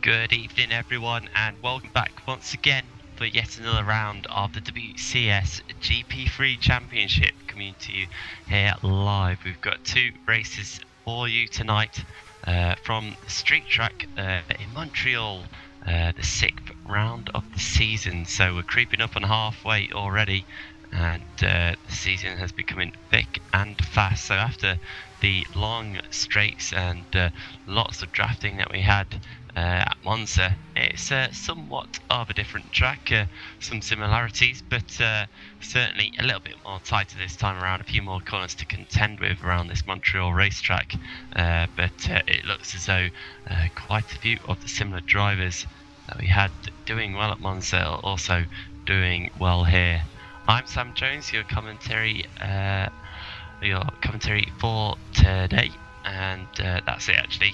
Good evening everyone and welcome back once again for yet another round of the WCS GP3 Championship coming to you here live. We've got two races for you tonight from the street track in Montreal, the 6th round of the season. So we're creeping up on halfway already and the season has been coming thick and fast. So after the long straights and lots of drafting that we had at Monza, it's somewhat of a different track, some similarities, but certainly a little bit more tighter this time around, a few more corners to contend with around this Montreal racetrack, but it looks as though quite a few of the similar drivers that we had doing well at Monza are also doing well here. I'm Sam Jones, your commentary for today, and that's it actually,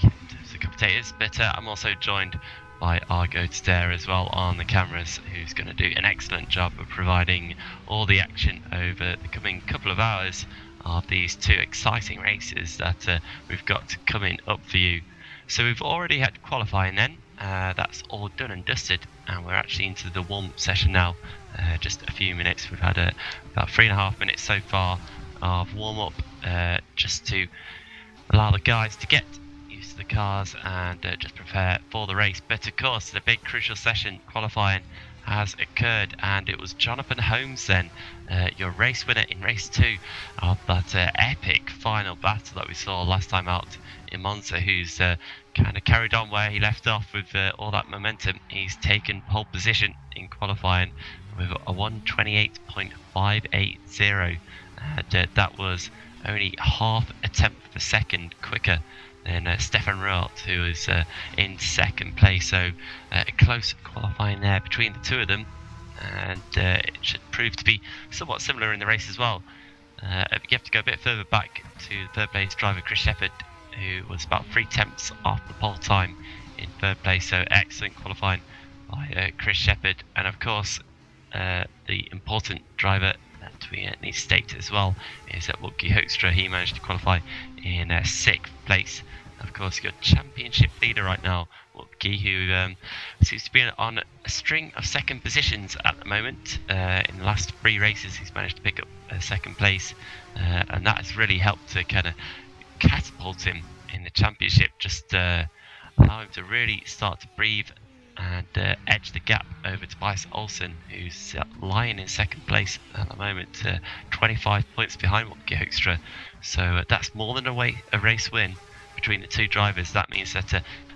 the commentators, but I'm also joined by Argo Tadare as well on the cameras, who's going to do an excellent job of providing all the action over the coming couple of hours of these two exciting races that we've got coming up for you. So we've already had qualifying then, that's all done and dusted, and we're actually into the warm-up session now. Just a few minutes, we've had about 3.5 minutes so far of warm-up, just to allow the guys to get used to the cars and just prepare for the race. But of course the big crucial session, qualifying, has occurred, and it was Jonathan Holmes then, your race winner in race 2 of that epic final battle that we saw last time out in Monza, who's kind of carried on where he left off with all that momentum. He's taken pole position in qualifying with a 1:28.580, and that was only half a tenth of a second quicker than Stefan Rualt, who is in second place. So a close qualifying there between the two of them, and it should prove to be somewhat similar in the race as well. You have to go a bit further back to the third place driver Chris Shepherd, who was about 3/10 off the pole time in third place. So excellent qualifying by Chris Shepherd, and of course the important driver that we need to state as well is that Gilles Hoekstra. He managed to qualify in 6th place. Of course, your championship leader right now, Gilles, who seems to be on a string of second positions at the moment. In the last 3 races, he's managed to pick up second place, and that has really helped to kind of catapult him in the championship, just allow him to really start to breathe and edge the gap over Tobias Olsen, who's lying in second place at the moment, 25 points behind Gilles Hoekstra. So that's more than a race win between the two drivers. That means that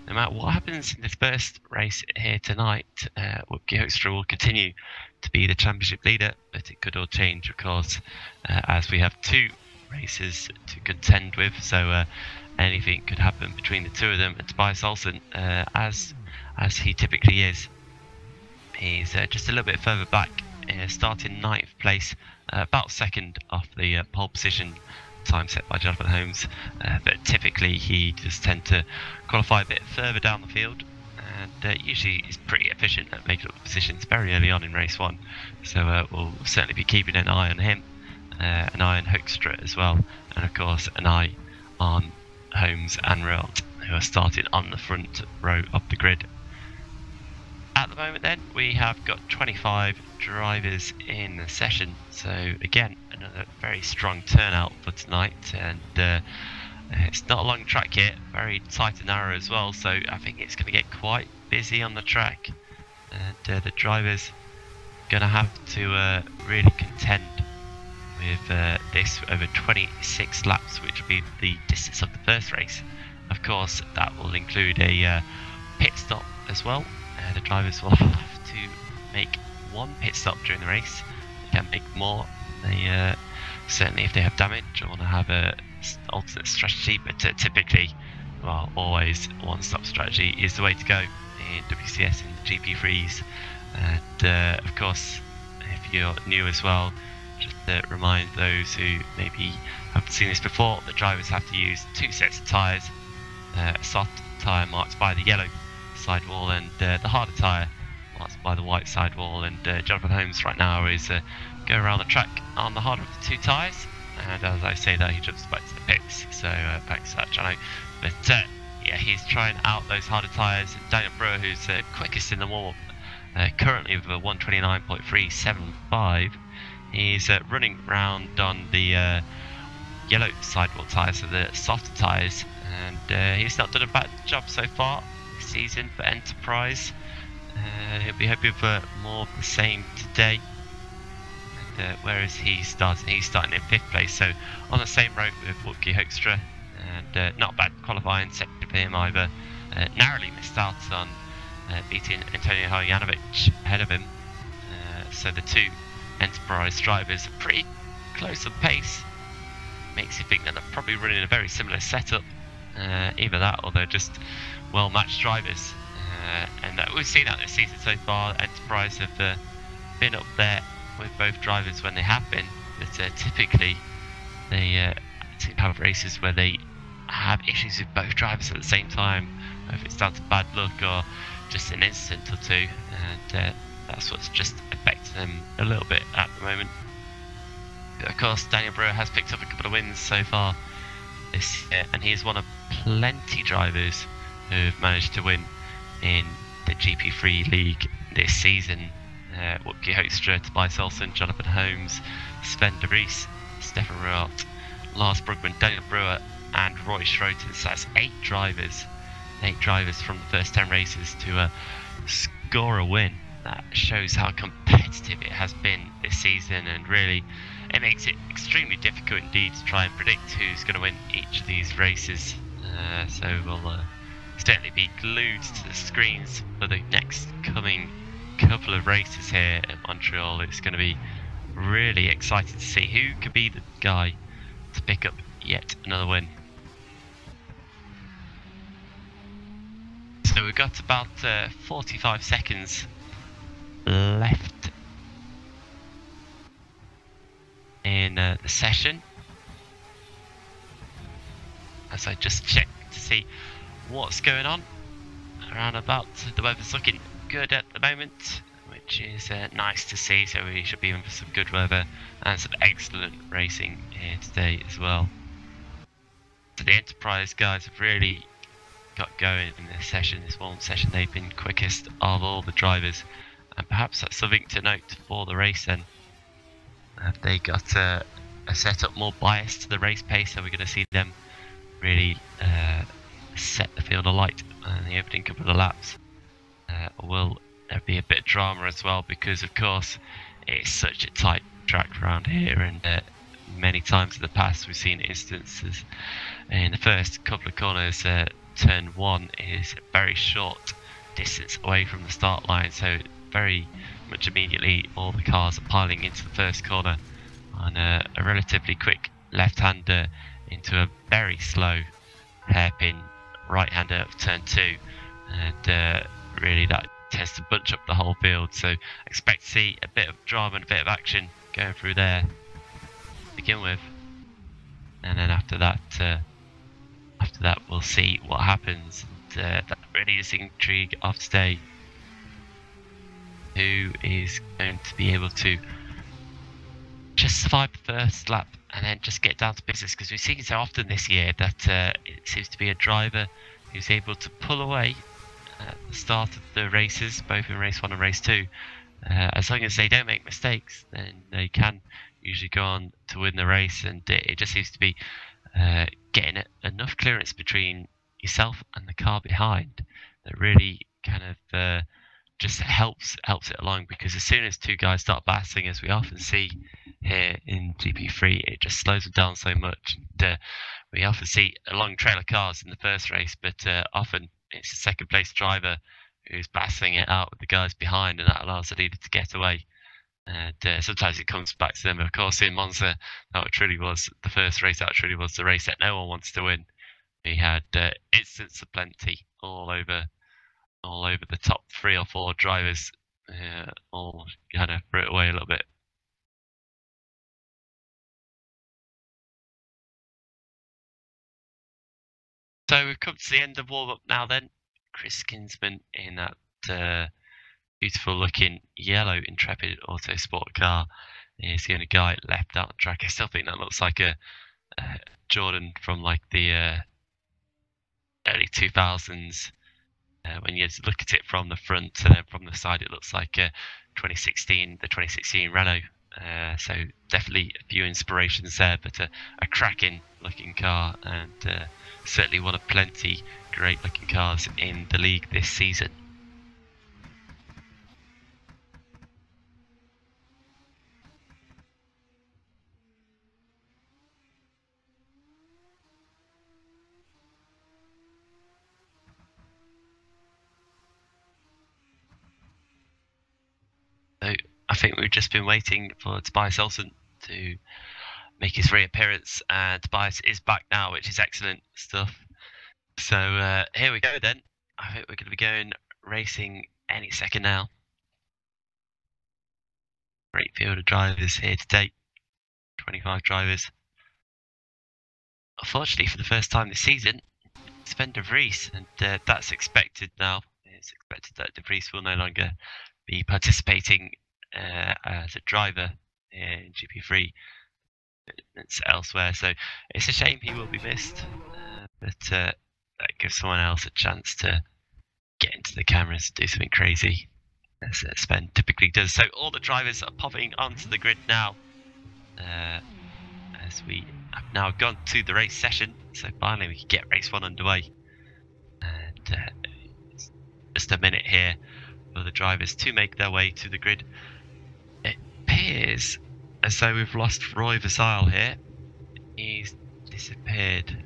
no matter what happens in this first race here tonight, Gilles Hoekstra will continue to be the championship leader, but it could all change, of course, as we have 2 races to contend with. So anything could happen between the two of them, and Tobias Olsen, as he typically is, he's just a little bit further back, starting 9th place, about second off the pole position time set by Jonathan Holmes, but typically he does tend to qualify a bit further down the field, and usually is pretty efficient at making up the positions very early on in race 1. So we'll certainly be keeping an eye on him, an eye on Hoekstra as well, and of course an eye on Holmes and Rualt, who are starting on the front row of the grid. At the moment then, we have got 25 drivers in the session, so again another very strong turnout for tonight, and it's not a long track here, very tight and narrow as well, so I think it's going to get quite busy on the track, and the drivers going to have to really contend with this over 26 laps, which will be the distance of the first race. Of course, that will include a pit stop as well. The drivers will have to make 1 pit stop during the race. They can make more. They certainly, if they have damage or want to have a alternate strategy, but typically, well, always 1-stop strategy is the way to go in WCS in the GP3s. And of course, if you're new as well, just to remind those who maybe haven't seen this before, the drivers have to use 2 sets of tyres, a soft tyre marked by the yellow sidewall, and the harder tyre marked by the white sidewall. And Jonathan Holmes right now is going around the track on the harder of the 2 tyres, and as I say that, he jumps back to the pits. So thanks for that, Jono. But yeah, he's trying out those harder tyres. Daniel Brewer, who's quickest in the warm-up, currently with a 129.375. He's running round on the yellow sidewall tyres, so the softer tyres, and he's not done a bad job so far this season for Enterprise. He'll be hoping for more of the same today. And where is he starting? He's starting in 5th place, so on the same road with Woodkey Hoekstra, and not bad qualifying second for him either. Narrowly missed out on beating Antonio Hojanovic ahead of him. So the two Enterprise drivers are pretty close on pace. Makes you think that they're probably running a very similar setup. Either that or they're just well matched drivers. And we've seen that this season so far. Enterprise have been up there with both drivers when they have been, but typically they seem to have races where they have issues with both drivers at the same time, whether it's down to bad luck or just an incident or two, and that's what's just affecting them a little bit at the moment. But of course, Daniel Brewer has picked up a couple of wins so far this year, and he is one of plenty drivers who have managed to win in the GP3 league this season. Woodkey Hoekstra, Tobias Olsen, Jonathan Holmes, Sven de Vries, Stefan Ruart, Lars Brugman, Daniel Brewer, and Roy Schroten. So that's 8 drivers from the first 10 races to score a win. That shows how competitive it has been this season, and really it makes it extremely difficult indeed to try and predict who's going to win each of these races. So we'll certainly be glued to the screens for the next coming couple of races here at Montreal. It's going to be really exciting to see who could be the guy to pick up yet another win. So we've got about 45 seconds left in the session, as I just checked to see what's going on around about. The weather's looking good at the moment, which is nice to see, so we should be in for some good weather and some excellent racing here today as well. So the Enterprise guys have really got going in this session, this warm session. They've been quickest of all the drivers, and perhaps that's something to note for the race then. Have they got a setup more biased to the race pace, so we're going to see them really set the field alight in the opening couple of laps? Or will there be a bit of drama as well, because of course it's such a tight track around here, and many times in the past we've seen instances in the first couple of corners. Turn 1 is a very short distance away from the start line, so very much immediately all the cars are piling into the first corner on a relatively quick left-hander into a very slow hairpin right-hander of turn 2, and really that tends to bunch up the whole field. So expect to see a bit of drama and a bit of action going through there to begin with, and then after that we'll see what happens. And, that really is the intrigue of today. Who is going to be able to just survive the first lap and then just get down to business? Because we've seen so often this year that it seems to be a driver who's able to pull away at the start of the races, both in race 1 and race 2. As long as they don't make mistakes, then they can usually go on to win the race, and it just seems to be getting enough clearance between yourself and the car behind that really kind of just helps it along. Because as soon as two guys start battling, as we often see here in GP3, it just slows them down so much. And, we often see a long trail of cars in the first race, but often it's the second place driver who's battling it out with the guys behind, and that allows the leader to get away. And sometimes it comes back to them. Of course, in Monza, that truly was the first race. That truly was the race that no one wants to win. We had incidents aplenty all over the top 3 or 4 drivers, all kind of threw it away a little bit. So we've come to the end of warm-up now then. Chris Kinsman in that beautiful looking yellow Intrepid Autosport car is the only guy left out on track. I still think that looks like a Jordan from like the early 2000s. When you look at it from the front and then from the side, it looks like the 2016 Renault. So definitely a few inspirations there, but a cracking looking car, and certainly one of plenty great looking cars in the league this season. So I think we've just been waiting for Tobias Olsen to make his reappearance, and Tobias is back now, which is excellent stuff. So here we go then. I think we're going to be going racing any second now. Great field of drivers here today, 25 drivers. Unfortunately, for the first time this season, Sven de Vries, and that's expected now. It's expected that de Vries will no longer be participating as a driver in GP3 elsewhere. So it's a shame he will be missed, but that gives someone else a chance to get into the cameras and do something crazy, as Sven typically does. So all the drivers are popping onto the grid now, as we have now gone to the race session. So finally we can get race 1 underway, and it's just a minute here for the drivers to make their way to the grid. It appears as though we've lost Roy Vasile here. He's disappeared.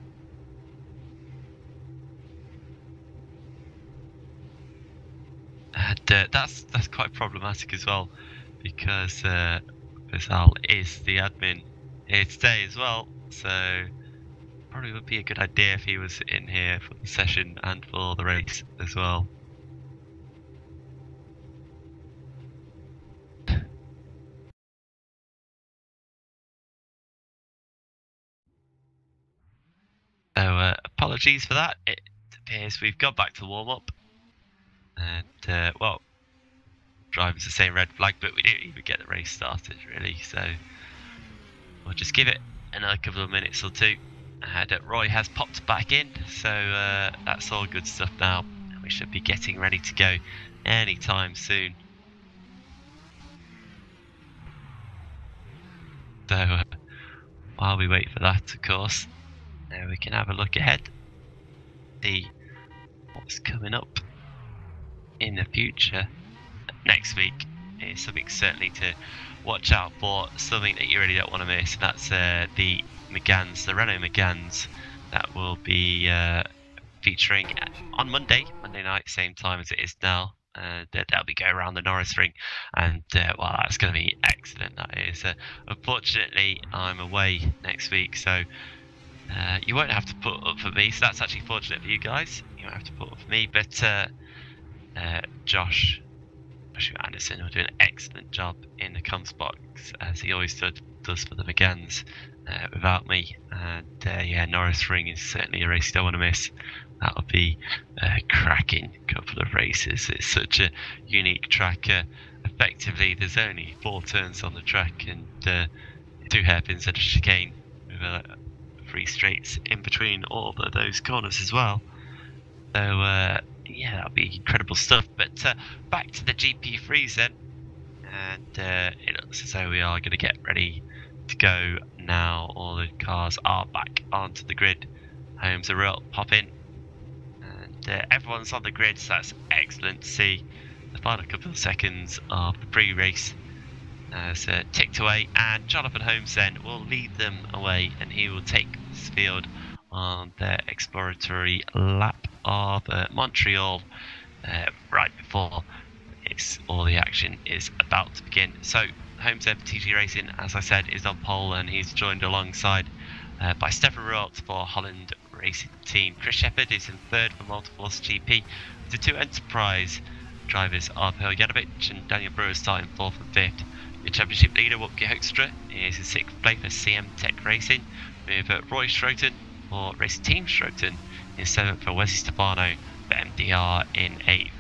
And that's quite problematic as well, because Vasile is the admin here today as well. So probably would be a good idea if he was in here for the session and for the race as well. So apologies for that. It appears we've gone back to warm-up, and well, drivers the same red flag, but we didn't even get the race started really. So we'll just give it another couple of minutes or two. And Roy has popped back in, so that's all good stuff now. We should be getting ready to go anytime soon. So while we wait for that, of course, we can have a look ahead, see what's coming up in the future. Next week is something certainly to watch out for, something that you really don't want to miss, and that's the Megans, the Renault Megans, that will be featuring on Monday night, same time as it is now. That'll be going around the Norris Ring, and well, that's going to be excellent. That is. Unfortunately, I'm away next week, so you won't have to put up for me. So that's actually fortunate for you guys. You won't have to put up for me, but Josh Anderson will do an excellent job in the comms box, as he always does for the Megans without me. And yeah, Norris Ring is certainly a race you don't want to miss. That'll be a cracking couple of races. It's such a unique track. Effectively, there's only 4 turns on the track, and 2 hairpins and a chicane with 3 straights in between all of those corners as well. So yeah, that'll be incredible stuff. But back to the GP3s then, and it looks as though we are going to get ready to go now. All the cars are back onto the grid. Homes are real pop in, and everyone's on the grid, so that's excellent to see. The final couple of seconds of the pre-race has ticked away, and Jonathan Holmes then will lead them away, and he will take this field on their exploratory lap of Montreal right before all the action is about to begin. So Holmes MTG Racing, as I said, is on pole, and he's joined alongside by Stefan Rualt for Holland Racing Team. Chris Shepherd is in 3rd for Multiforce GP. The 2 Enterprise drivers are Pearl Yanovich and Daniel Brewer starting 4th and 5th. The championship leader, Wopke Hoekstra, is in 6th place for CM Tech Racing, with Roy Schroten for Racing Team Schroten in 7th, for Wesley Stefano for MDR in 8th.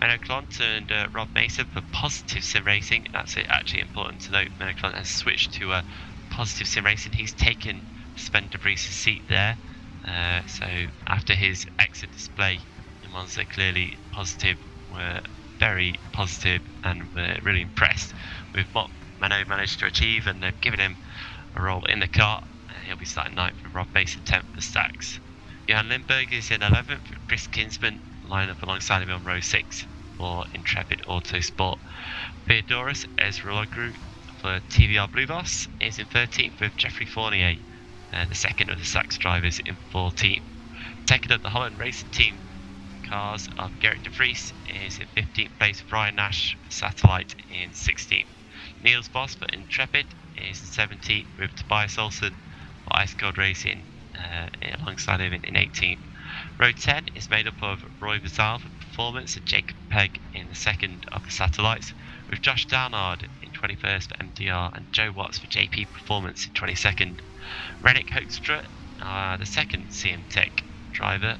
Menno Klont and Rob Mason for Positive Sim Racing. That's actually important to note. Menno Klont has switched to Positive Sim Racing. He's taken Sven de Vries' seat there. So after his exit display, the Monza clearly positive, were very positive and were really impressed with what Mano managed to achieve, and they've given him a role in the car. He'll be starting 9th with Rob Mason 10th for Stacks. Johan Lindberg is in 11th with Chris Kinsman, line up alongside him on row 6 for Intrepid Autosport. Theodorus Ezrologlu for TVR Blue Boss is in 13th with Jeffrey Fournier, the second of the Stacks drivers in 14th. Taking up the Holland Racing Team cars of Gerrit de Vries is in 15th place with Ryan Nash, Satellite in 16th. Niels Boss for Intrepid is in 17th with Tobias Olsen for Ice Cold Racing alongside him in 18th. Row 10 is made up of Roy Vazal for Performance and Jacob Pegg in the second of the Satellites, with Josh Downard in 21st for MDR and Joe Watts for JP Performance in 22nd. Rennick Hoekstra, the second CM Tech driver,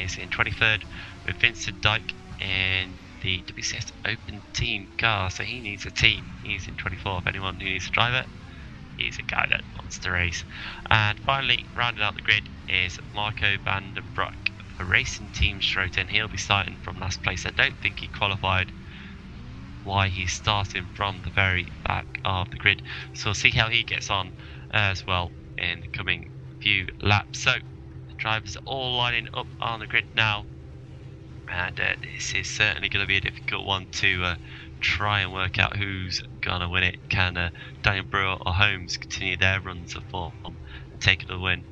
is in 23rd with Vincent Dyke in the WCS Open Team car, so he needs a team. He's in 24th. Anyone who needs a driver, he's a guy that wants to race. And finally, rounding out the grid is Marco van den Broek for Racing Team Schroten. He'll be starting from last place. I don't think he qualified, why he's starting from the very back of the grid, so we'll see how he gets on as well in the coming few laps. So the drivers are all lining up on the grid now, and this is certainly going to be a difficult one to try and work out who's going to win it. Can Daniel Brewer or Holmes continue their runs of form and take the win,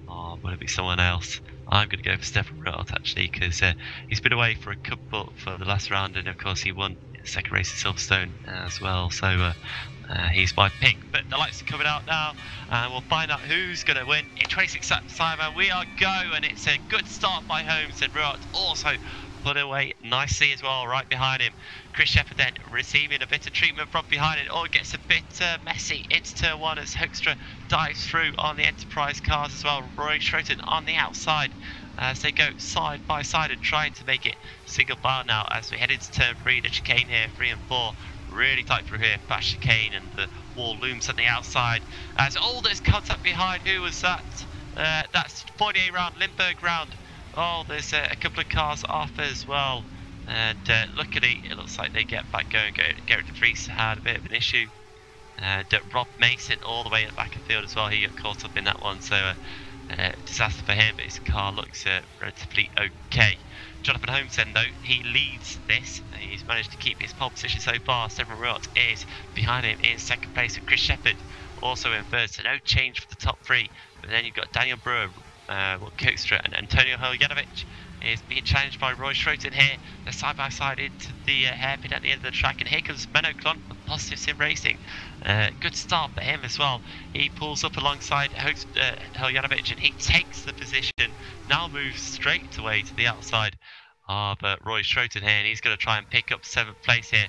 or will it be someone else? I'm going to go for Stefan Rott actually, because he's been away for a couple for the last round, and of course he won the second race at Silverstone as well, so he's my pick. But the lights are coming out now, and we'll find out who's going to win in 26 laps time, and we are go, and it's a good start by Holmes, and Rott also put away nicely as well right behind him. Chris Shepherd then receiving a bit of treatment from behind it. Oh, it gets a bit messy into turn 1 as Hoekstra dives through on the Enterprise cars as well. Roy Schroten on the outside as they go side by side and trying to make it single file now as we head into turn 3. The chicane here, 3 and 4, really tight through here. Fast chicane, and the wall looms on the outside as there's contact behind. Who was that? That's Fournier round, Lindberg round. Oh, there's a couple of cars off as well, and luckily it looks like they get back going. Gerrit de Vries had a bit of an issue, and Rob Mason all the way at the back of the field as well. He got caught up in that one, so disaster for him, but his car looks relatively okay. Jonathan Holmes then, though, he leads this. He's managed to keep his pole position so far. Stefan Rott is behind him in second place, and Chris Shepherd also in third, so no change for the top 3. But then you've got Daniel Brewer, Hoekstra, and Antonio Hojanovic is being challenged by Roy Schroten here. They're side by side into the hairpin at the end of the track, and here comes Menno Klont of Positive Sim Racing. Good start for him as well. He pulls up alongside Hojanovic, and he takes the position. Now moves straight away to the outside of Roy Schroten here, and he's going to try and pick up 7th place here.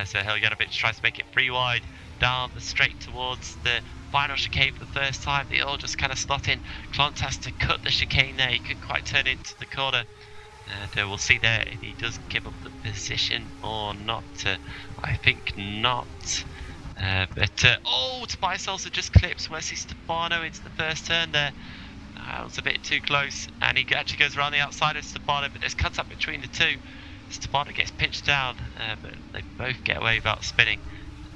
So Hojanovic tries to make it 3 wide down the straight towards the final chicane for the first time. They all just kind of slot in. Klont has to cut the chicane there. He couldn't quite turn into the corner. And we'll see there if he does give up the position or not. I think not. Tobias also just clips Wesley Stefano into the first turn there. That was a bit too close, and he actually goes around the outside of Stefano, but there's contact between the two. Stefano gets pinched down, but they both get away without spinning.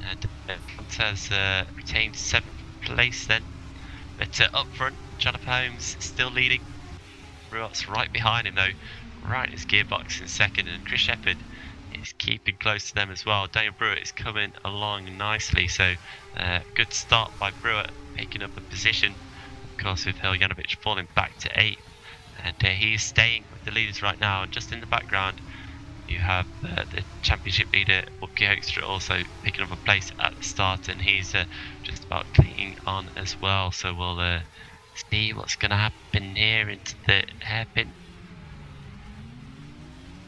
And Klont has retained 7th place then. But up front, Jonathan Holmes still leading. Rott's right behind him though, right in his gearbox in second, and Chris Shepherd is keeping close to them as well. Daniel Brewer is coming along nicely, so good start by Brewer, picking up a position. Of course, with Hojanovic falling back to 8th, and he's staying with the leaders right now. And just in the background, you have the championship leader, Wopke Hoekstra, also picking up a place at the start, and he's just about clinging on as well. So we'll see what's going to happen here into the hairpin.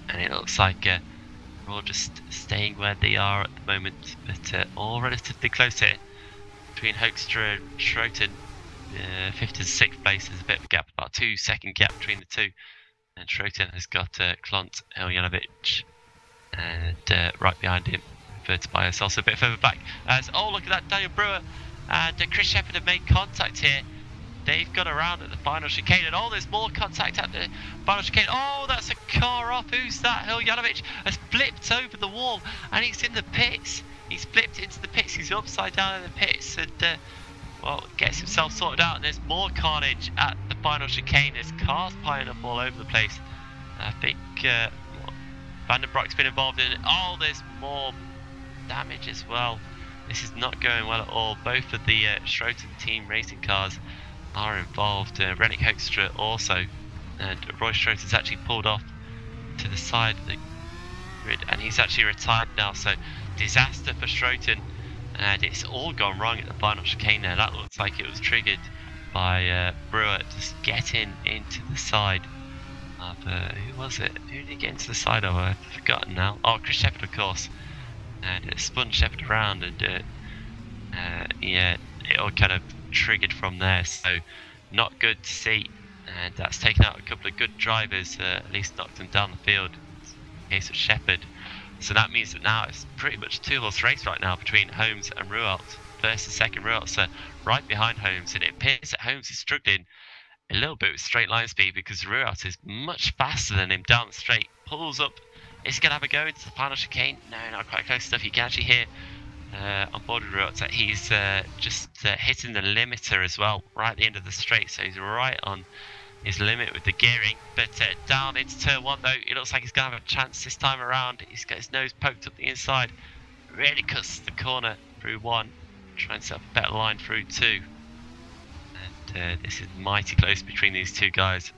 And it looks like we're all just staying where they are at the moment, but all relatively close here between Hoekstra and Schroten. 5th to 6th place, there's a bit of a gap, about 2-second gap between the two. And Schroten has got Klont, Hojanovic, and right behind him, Tobias also a bit further back. Look at that, Daniel Brewer and Chris Shepherd have made contact here. they've got around at the final chicane, and oh, there's more contact at the final chicane. Oh, that's a car off. Who's that? Hiljanovic has flipped over the wall, and he's in the pits. He's flipped into the pits. He's upside down in the pits, and well, gets himself sorted out. And there's more carnage at the final chicane. There's cars piling up all over the place. I think Van den Broek's been involved in it. Oh, there's more damage as well. This is not going well at all. Both of the Schroten team racing cars are involved. Rennick Hoekstra also, and Roy Schroten's actually pulled off to the side of the grid, and he's actually retired now. So disaster for Schroten, and it's all gone wrong at the final chicane there. That looks like it was triggered by Brewer just getting into the side of who was it? Who did he get into the side of? I've forgotten now. Oh, Chris Shepherd, of course. And it spun Shepherd around, and yeah, it all kind of triggered from there. So not good to see, and that's taken out a couple of good drivers, at least knocked them down the field. In the case of Shepherd. So that means that now it's pretty much a two-horse race right now between Holmes and Rualt. First and second, Rualt's right behind Holmes, and it appears that Holmes is struggling a little bit with straight line speed because Rualt is much faster than him down the straight. Pulls up. Is he going to have a go into the final chicane? No, not quite close enough. You can actually hear on board with Rualt that he's just hitting the limiter as well, right at the end of the straight. So he's right on his limit with the gearing. But down into turn one, though, it looks like he's going to have a chance this time around. He's got his nose poked up the inside. Really cuts the corner through one. Trying to set up a better line through two. And this is mighty close between these two guys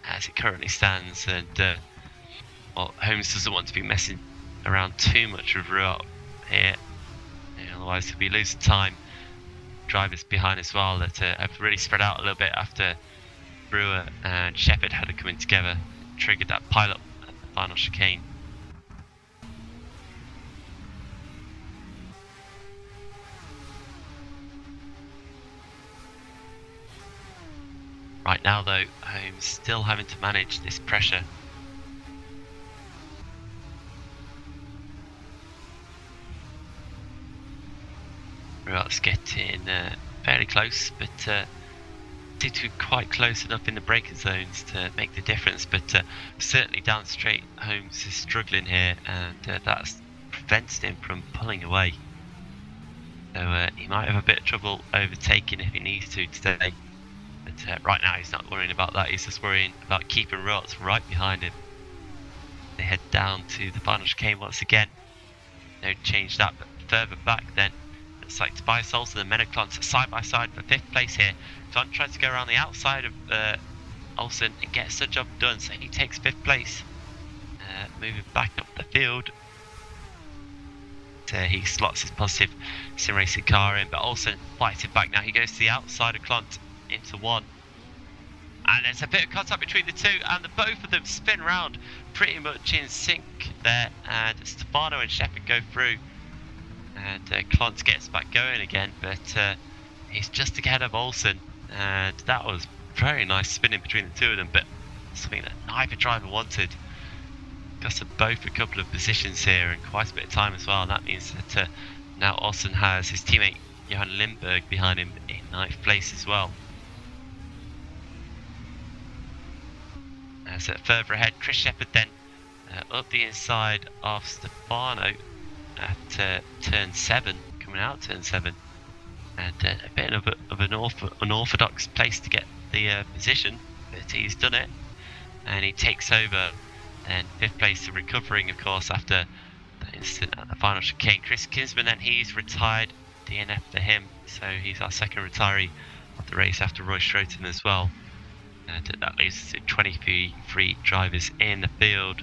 as it currently stands. And well, Holmes doesn't want to be messing around too much with Rualt here, otherwise he'll be losing time. Drivers behind as well that have really spread out a little bit after Brewer and Shepherd had to come in together, triggered that pile up at the final chicane. Right now though, Holmes still having to manage this pressure. Rualt's getting fairly close, but seems to be quite close enough in the braking zones to make the difference. But certainly down straight, Holmes is struggling here, and that's prevented him from pulling away. So he might have a bit of trouble overtaking if he needs to today. But right now he's not worrying about that. He's just worrying about keeping Rualt right behind him. They head down to the final chicane once again. No change that, but further back then. Looks like Tobias Olsen and Menoclons side by side for 5th place here. John tries to go around the outside of Olsen and gets the job done, so he takes 5th place. Moving back up the field. He slots his positive sim racing car in, but Olsen fights it back now. He goes to the outside of Clont into one. And there's a bit of contact between the two, and both of them spin round pretty much in sync there. And Stefano and Shepherd go through. And Clont gets back going again, but he's just ahead of Olsen, and that was very nice spinning between the two of them, but something that neither driver wanted. Got them both a couple of positions here and quite a bit of time as well, and that means that now Olsen has his teammate Johan Lindberg behind him in 9th place as well. So further ahead, Chris Shepherd then up the inside of Stefano at turn 7, coming out turn 7, and a bit of an unorthodox place to get the position, but he's done it, and he takes over. And 5th place, recovering of course after that incident at the final chicane. Chris Kinsman then, he's retired, DNF for him, so he's our second retiree of the race after Roy Schroten as well. And that leaves us to 23 drivers in the field.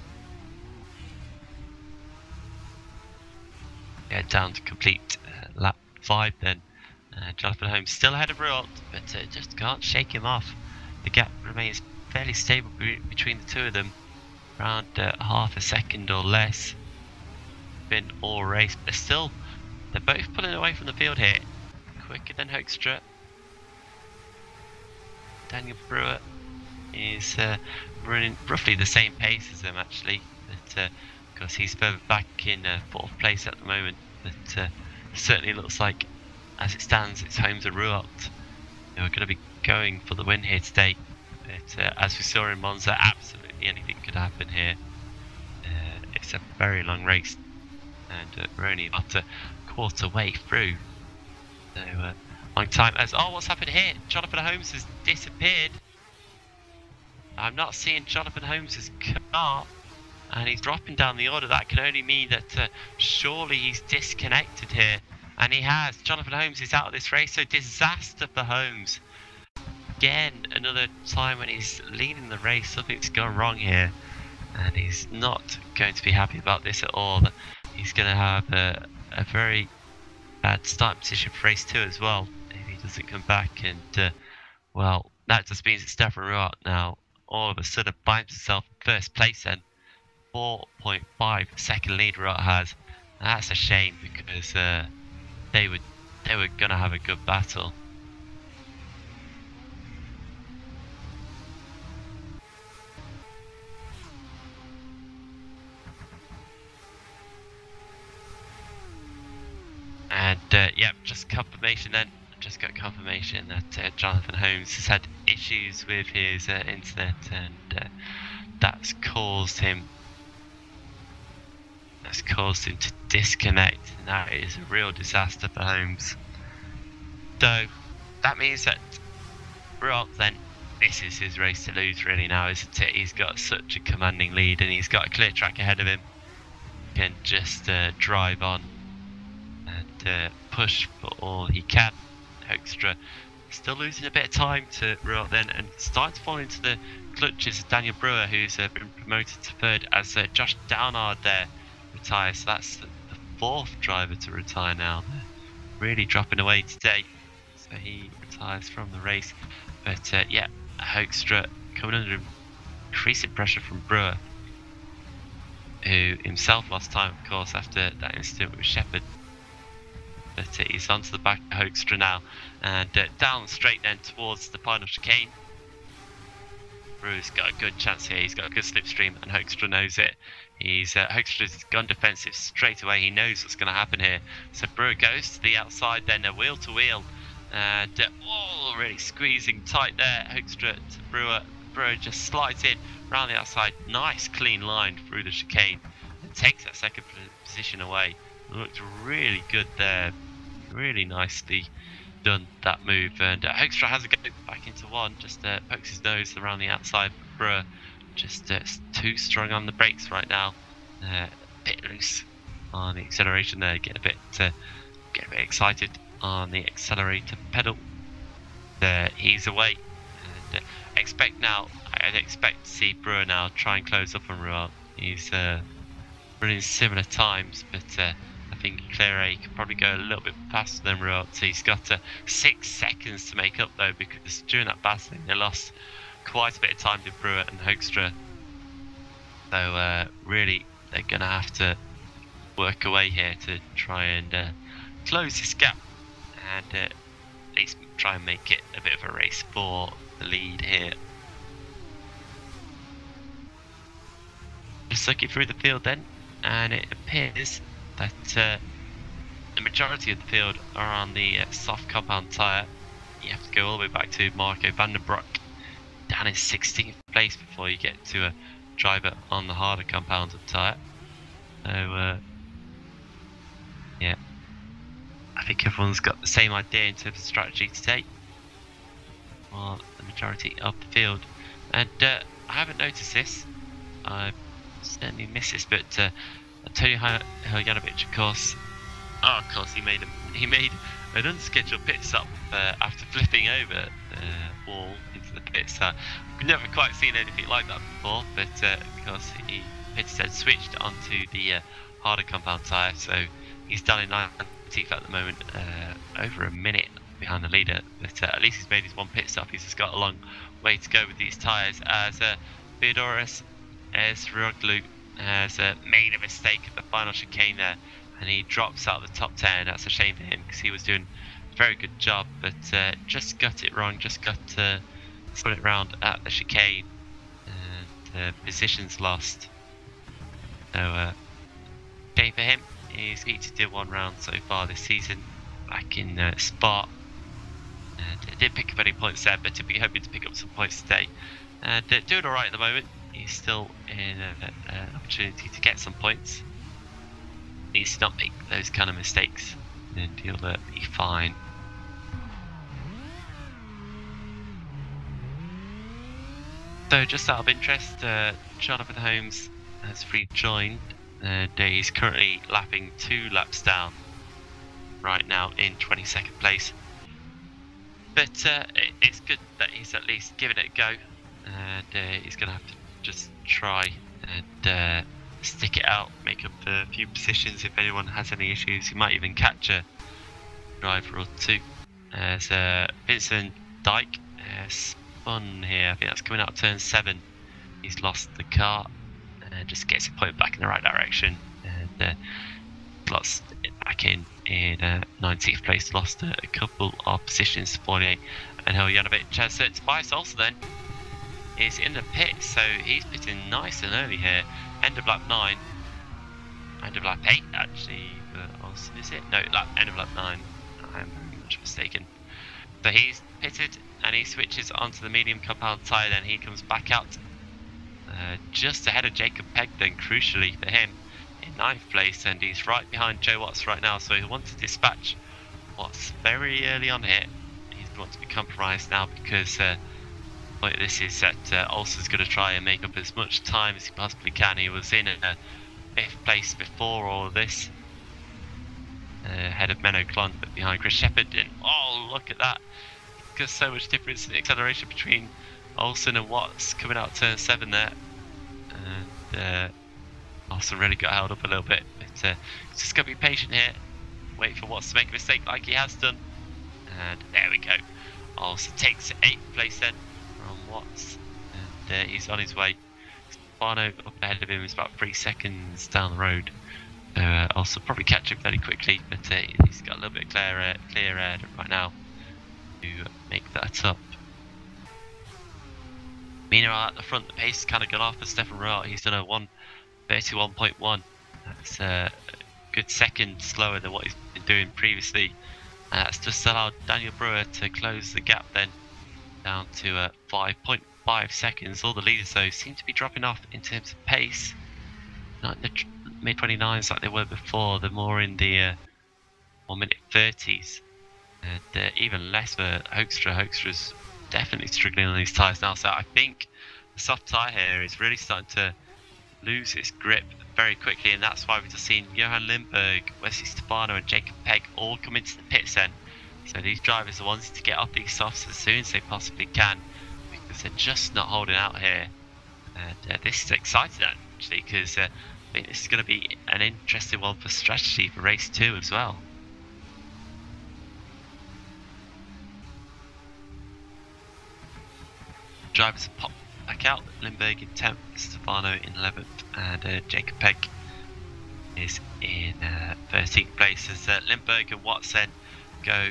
Yeah, down to complete lap 5 then. Jonathan Holmes still ahead of Rualt, but just can't shake him off. The gap remains fairly stable between the two of them, around half a second or less. Been all race, but still they're both pulling away from the field here. Quicker than Hoekstra. Daniel Brewer is running roughly the same pace as them actually, but because he's further back in 4th place at the moment. But certainly looks like, as it stands, it's Holmes and Rualt who are going to be going for the win here today. But as we saw in Monza, absolutely anything could happen here. It's a very long race, and we're only about a quarter way through. So long time as what's happened here? Jonathan Holmes has disappeared. I'm not seeing Jonathan Holmes' car, and he's dropping down the order. That can only mean that surely he's disconnected here, and he has. Jonathan Holmes is out of this race, so disaster for Holmes. Again, another time when he's leading the race, something's gone wrong here, and he's not going to be happy about this at all. He's going to have a very bad start position for race 2 as well if he doesn't come back. And well, that just means that Stefan Ruart now all of a sudden finds himself first place, then 4.5 second lead Ruart has. That's a shame, because they were going to have a good battle. And yep, just confirmation then. Just got confirmation that Jonathan Holmes has had issues with his internet, and that's caused him to disconnect, and that is a real disaster for Holmes. So that means that Ruart, then this is his race to lose really now, isn't it? He's got such a commanding lead, and he's got a clear track ahead of him. He can just drive on and push for all he can. Hoekstra still losing a bit of time to Ruart then, and starting to fall into the clutches of Daniel Brewer, who's been promoted to third as Josh Downard there retires. So that's the fourth driver to retire now. They're really dropping away today, so he retires from the race. But yeah, Hoekstra coming under increasing pressure from Brewer, who himself lost time, of course, after that incident with Shepherd. But he's onto the back of Hoekstra now, and down straight then towards the final chicane. Brewer's got a good chance here. He's got a good slipstream, and Hoekstra knows it. Hoekstra's gone defensive straight away. He knows what's going to happen here. So Brewer goes to the outside, then a wheel to wheel, and really squeezing tight there. Hoekstra to Brewer. Brewer just slides in around the outside. Nice clean line through the chicane, and takes that second position away. Looked really good there. Really nicely done, that move. And Hoekstra has a go back into one, just pokes his nose around the outside. Brewer just too strong on the brakes right now, a bit loose on the acceleration there. Get a bit excited on the accelerator pedal. He's away, and I'd expect to see Brewer now try and close up on Ruart. He's running similar times, but I think Claire could probably go a little bit faster than Ruart. So he's got 6 seconds to make up though, because during that battling they lost quite a bit of time to Brewer and Hoekstra. So really they're going to have to work away here to try and close this gap, and at least try and make it a bit of a race for the lead here. Just looking through the field then, and it appears that the majority of the field are on the soft compound tyre. You have to go all the way back to Marco van den Broek down in 16th place before you get to a driver on the harder compound tyre. So yeah, I think everyone's got the same idea in terms of strategy today, well, the majority of the field. And I haven't noticed this, I've certainly missed this, but Antonio Hajanovic, of course, he made an unscheduled pit stop after flipping over the wall into the pits. We've never quite seen anything like that before, but of course he pitted and switched onto the harder compound tyre, so he's down in 19th at the moment, over a minute behind the leader, but at least he's made his one pit stop. He's just got a long way to go with these tyres, as Theodoros Ezroglu has made a mistake at the final chicane there, and he drops out of the top 10. That's a shame for him, because he was doing a very good job, but just got it wrong, just got to put it round at the chicane, and positions lost. So shame for him. He's competed in one round so far this season, back in Spa, And didn't pick up any points there, but he'll be hoping to pick up some points today. And doing alright at the moment. He's still in an opportunity to get some points. He needs to not make those kind of mistakes, and he'll be fine. So just out of interest, Jonathan Holmes has rejoined, and he's currently lapping 2 laps down right now in 22nd place. But it's good that he's at least giving it a go, and he's going to have to just try and stick it out, make up a few positions if anyone has any issues. He might even catch a driver or two. As Vincent Dyke spun here, I think that's coming out of turn 7. He's lost the car and just gets it pointed back in the right direction, and lost it back in 19th place, lost a couple of positions to 48. And Janovic has Tobias also then is in the pit, so he's pitting nice and early here. End of lap 9, end of lap 8 actually, also, is it? No, end of lap 9, I'm very much mistaken. So he's pitted and he switches onto the medium compound tyre, then he comes back out just ahead of Jacob Pegg then, crucially for him, in 9th place, and he's right behind Joe Watts right now, so he wants to dispatch Watts very early on here. He doesn't want to be compromised now, because this is that Olsen's going to try and make up as much time as he possibly can. He was in 5th place before all of this, ahead of Menno Klon, but behind Chris Shepherd, and oh, look at that, there's so much difference in acceleration between Olsen and Watts coming out turn 7 there, and Olsen really got held up a little bit, but just got to be patient here, wait for Watts to make a mistake like he has done, and there we go. Olsen takes 8th place then from Watts, and he's on his way. Stefano up ahead of him is about 3 seconds down the road, so Olsen probably catch him fairly quickly, but he's got a little bit of clear air right now to make that up. Meanwhile, at the front, the pace has kind of gone off for Stefan Roat. He's done a 1:31.1. That's a good second slower than what he's been doing previously. That's just allowed Daniel Brewer to close the gap then down to 5.5 seconds. All the leaders, though, seem to be dropping off in terms of pace. Not in the mid-29s like they were before. They're more in the 1:30s. And even less for Hoekstra. Hoekstra's definitely struggling on these tyres now, so I think the soft tyre here is really starting to lose its grip very quickly, and that's why we've just seen Johan Lindberg, Wesley Stefano and Jacob Pegg all come into the pits then. So these drivers are wanting to get off these softs as soon as they possibly can, because they're just not holding out here. And this is exciting actually, because I think this is going to be an interesting one for strategy for race 2 as well. Drivers have popped back out. Lindberg in 10th, Stefano in 11th, and Jacob Pegg is in 13th place as Lindberg and Watson go.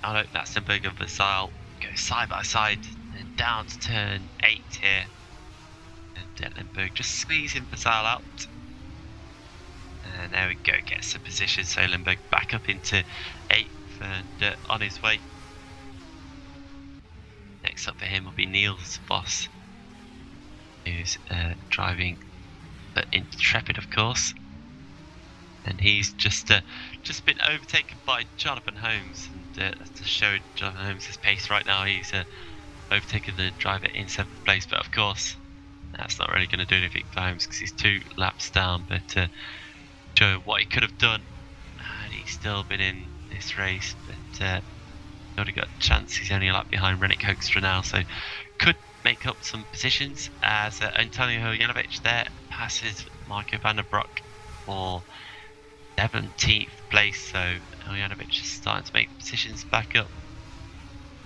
Oh no, that's Lindberg and Vasile go side by side and down to turn 8 here, and Lindberg just squeezing Vasile out, and there we go, gets the position. So Lindberg back up into 8th and on his way. Next up for him will be Niels Voss, who's driving Intrepid, of course, and he's just been overtaken by Jonathan Holmes, and to show Jonathan Holmes his pace right now, he's overtaken the driver in 7th place, but of course that's not really going to do anything for Holmes because he's 2 laps down, but show what he could have done, and he's still been in this race, but already got a chance. He's only a lap behind Rennick Hoekstra now, so could make up some positions as Antonio Janovic there passes Marco van der Broek for 17th place, so Janovic is starting to make positions back up.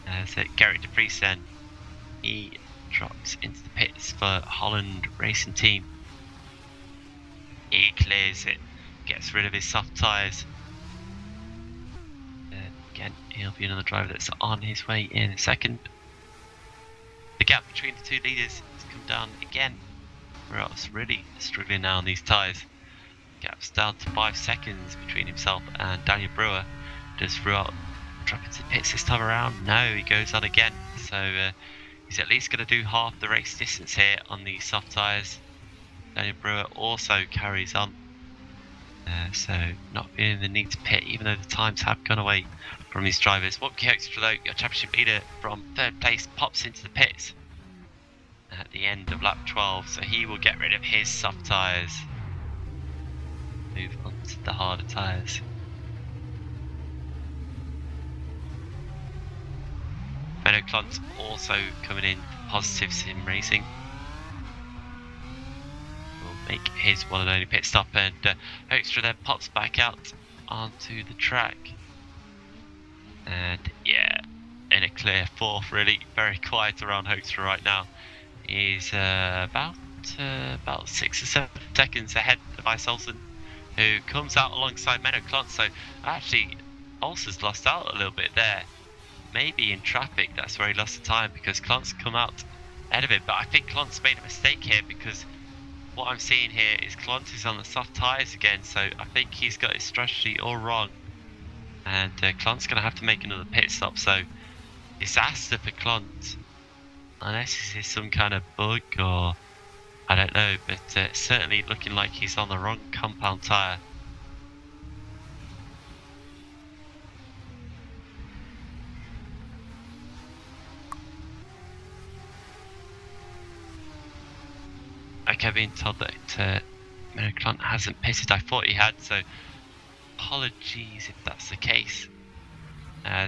As Gerrit de Vries then, he drops into the pits for Holland Racing Team. He clears it, gets rid of his soft tyres. Again, he'll be another driver that's on his way in a second. The gap between the 2 leaders has come down again. Roat's really struggling now on these tyres. Gap's down to 5 seconds between himself and Daniel Brewer. Does Roat drop into the pits this time around? No, he goes on again. So he's at least going to do half the race distance here on the soft tyres. Daniel Brewer also carries on. So not feeling the need to pit, even though the times have gone away from these drivers. Wopke Hoekstra, though, your championship leader from 3rd place, pops into the pits at the end of lap 12, so he will get rid of his soft tyres. Move on to the harder tyres. Menno Klont also coming in for Positive Sim Racing. Will make his one and only pit stop, and Hoekstra then pops back out onto the track. And yeah, in a clear 4th, really. Very quiet around Hoekstra right now. He's about 6 or 7 seconds ahead of Ice Olsen, who comes out alongside Menno Klont. So actually, Olsen's lost out a little bit there. Maybe in traffic, that's where he lost the time, because Klont's come out ahead of him. But I think Klont's made a mistake here, because what I'm seeing here is Klont is on the soft tyres again. So I think he's got his strategy all wrong. And Klont's going to have to make another pit stop. So disaster for Klont. Unless this is some kind of bug or I don't know, but certainly looking like he's on the wrong compound tyre. Okay, being told that Menno Klont hasn't pitted. I thought he had, so apologies if that's the case.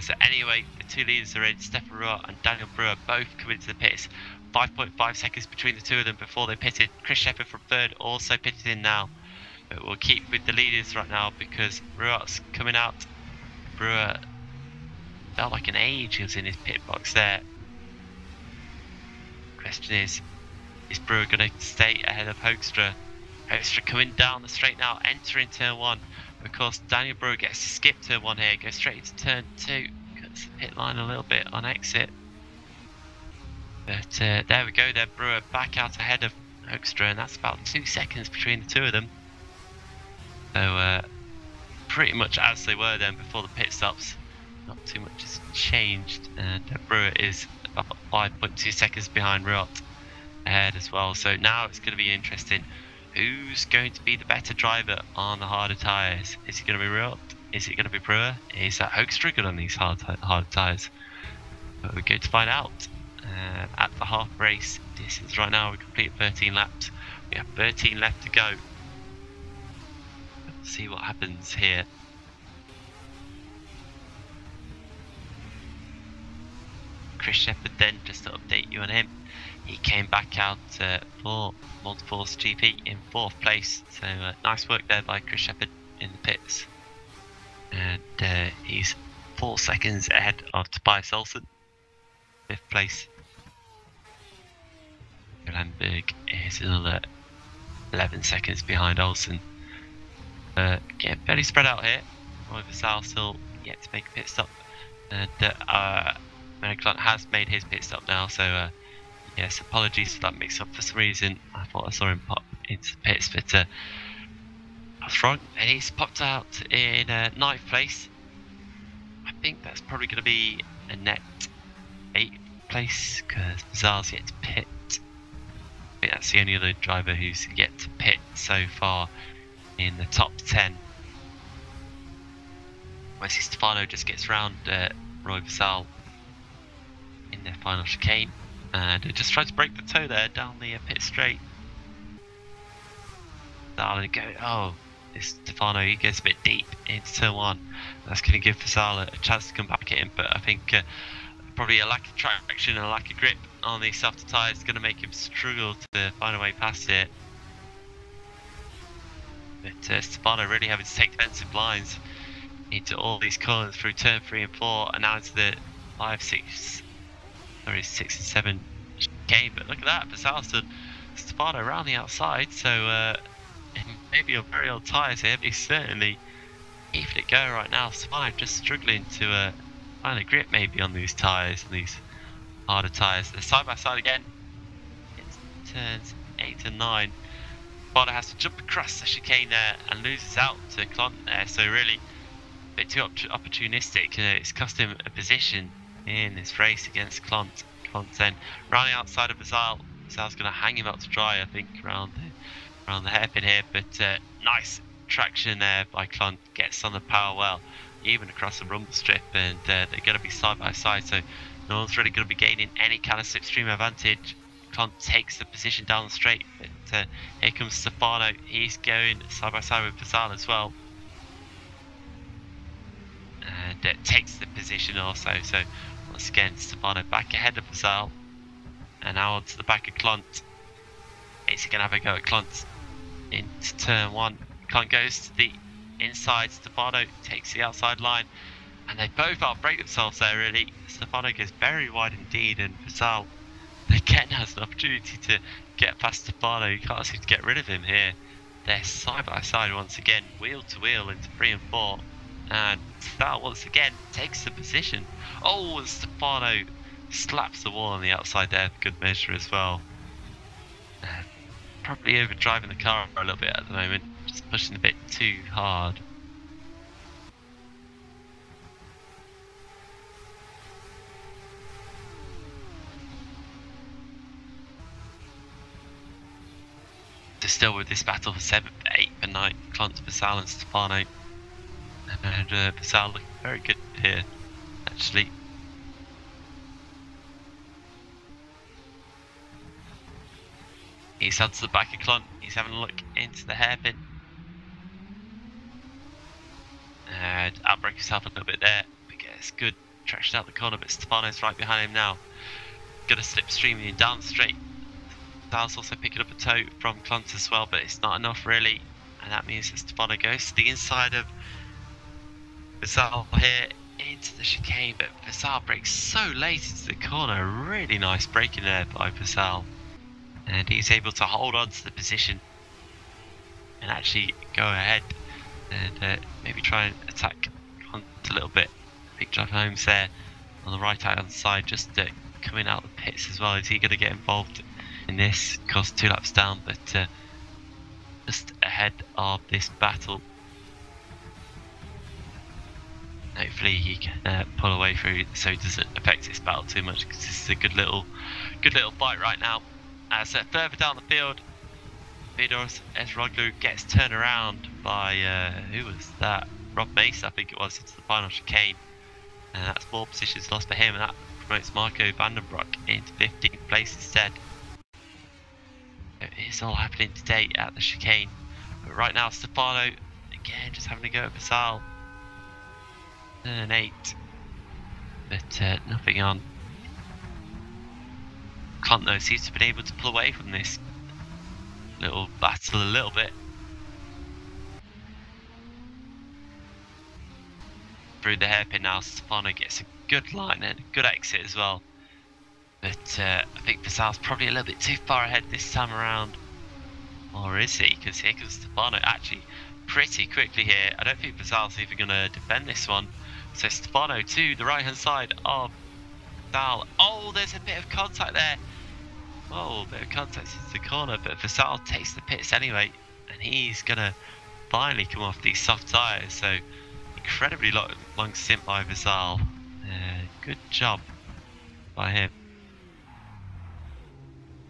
So anyway, the 2 leaders are in. Stefan Ruhr and Daniel Brewer both come into the pits. 5.5 seconds between the 2 of them before they pitted. Chris Shepherd from 3rd also pitted in now. But we'll keep with the leaders right now because Ruhr's coming out. Brewer felt like an age he was in his pit box there. Question is Brewer going to stay ahead of Hoekstra? Hoekstra coming down the straight now, entering turn 1. Of course, Daniel Brewer gets to skip turn 1 here, goes straight into turn 2. Cuts the pit line a little bit on exit. But there we go, there Brewer back out ahead of Hoekstra, and that's about 2 seconds between the 2 of them. So pretty much as they were then before the pit stops. Not too much has changed, and Brewer is about 5.2 seconds behind Ruhr ahead as well. So now it's going to be interesting. Who's going to be the better driver on the harder tyres? Is it going to be Ruhr? Is it going to be Brewer? Is that Hoekstra good on these hard tyres? But we're going to find out at the half race distance right now. We completed 13 laps. We have 13 left to go. Let's see what happens here. Chris Shepherd then, just to update you on him, he came back out for Multiforce GP in 4th place. So nice work there by Chris Shepherd in the pits. And he's 4 seconds ahead of Tobias Olsen, 5th place. Landberg is another 11 seconds behind Olsen. Getting fairly spread out here. Roy Vassal still yet to make a pit stop. And Menno Klont has made his pit stop now, so yes, apologies for that mix up. For some reason I thought I saw him pop into the pits, but I was wrong, and he's popped out in 9th place. I think that's probably going to be a net 8th place because Vassar's yet to pit. I think that's the only other driver who's yet to pit so far in the top 10. Wesley Stefano just gets round Roy Vassal in their final chicane, and it just tries to break the toe there down the pit straight. Oh, this Stefano, he gets a bit deep into turn 1. That's going to give Vassal a chance to come back in, but I think probably a lack of traction and a lack of grip on the softer tyres is going to make him struggle to find a way past it. But Stefano really having to take defensive lines into all these corners through turn 3 and 4, and now into the 6 and 7 chicane. But look at that, Vassal stood Stefano around the outside, so maybe on very old tyres here, but he's certainly keeping it going right now. Stefano just struggling to find a grip maybe on these tyres, and these harder tyres. They're side by side again. It's turns 8 and 9. Stefano has to jump across the chicane there and loses out to Klont there, so really bit too opportunistic. It's cost him a position in this race against Clont. Clont then running outside of Bazal. Bazal's going to hang him up to dry, I think, around the hairpin here. But nice traction there by Clont. Gets on the power well, even across the rumble strip, and they're going to be side by side. So no one's really going to be gaining any kind of slipstream advantage. Clont takes the position down the straight, but here comes Stefano. He's going side by side with Bazal as well. And takes the position also. So once again, Stefano back ahead of Bazal, and now onto the back of Clont. Is he going to have a go at Clont into turn one? Clont goes to the inside. Stefano takes the outside line, and they both outbrake themselves there. Really, Stefano goes very wide indeed, and Bazal again has an opportunity to get past Stefano. You can't seem to get rid of him here. They're side by side once again, wheel to wheel into 3 and 4. And Bazal once again takes the position. Oh, and Stefano slaps the wall on the outside there for good measure as well. Probably overdriving the car a little bit at the moment, just pushing a bit too hard. So still with this battle for 7th, 8th and 9th, Clont, Bazal and Stefano. And Bazal looking very good here, actually. He's onto the back of Clont. He's having a look into the hairpin. And outbreak himself a little bit there. But gets good traction out the corner, but Stefano's right behind him now. Gonna slip streaming down the straight. Bazal's also picking up a toe from Clont as well, but it's not enough really. And that means that Stefano goes to the inside of Bazal here into the chicane, but Bazal breaks so late into the corner. Really nice braking there by Bazal. And he's able to hold on to the position and actually go ahead and maybe try and attack Clont a little bit. Big drive homes there on the right hand side, just coming out of the pits as well. Is he going to get involved in this? Cost 2 laps down, but just ahead of this battle. Hopefully he can pull away through so it doesn't affect this battle too much, because this is a good little fight right now. So further down the field, Vidos Esroglu gets turned around by, who was that? Rob Mace, I think it was, into the final chicane. And that's 4 positions lost for him, and that promotes Marco Vandenbroek into 15th place instead. So it's all happening today at the chicane. But right now, Stefano, again, just having to go at Bazal. Turn 8. But nothing on. Clont though seems to have been able to pull away from this little battle a little bit. Through the hairpin now, Stefano gets a good line and a good exit as well. But I think Bazal's probably a little bit too far ahead this time around. Or is he? Because here comes Stefano actually pretty quickly here. I don't think Bazal's even going to defend this one. So Stefano to the right hand side of Bazal. Oh, there's a bit of contact there. Oh, a bit of contact into the corner, but Bazal takes the pits anyway, and he's gonna finally come off these soft tyres. So incredibly long stint by Bazal. Good job by him.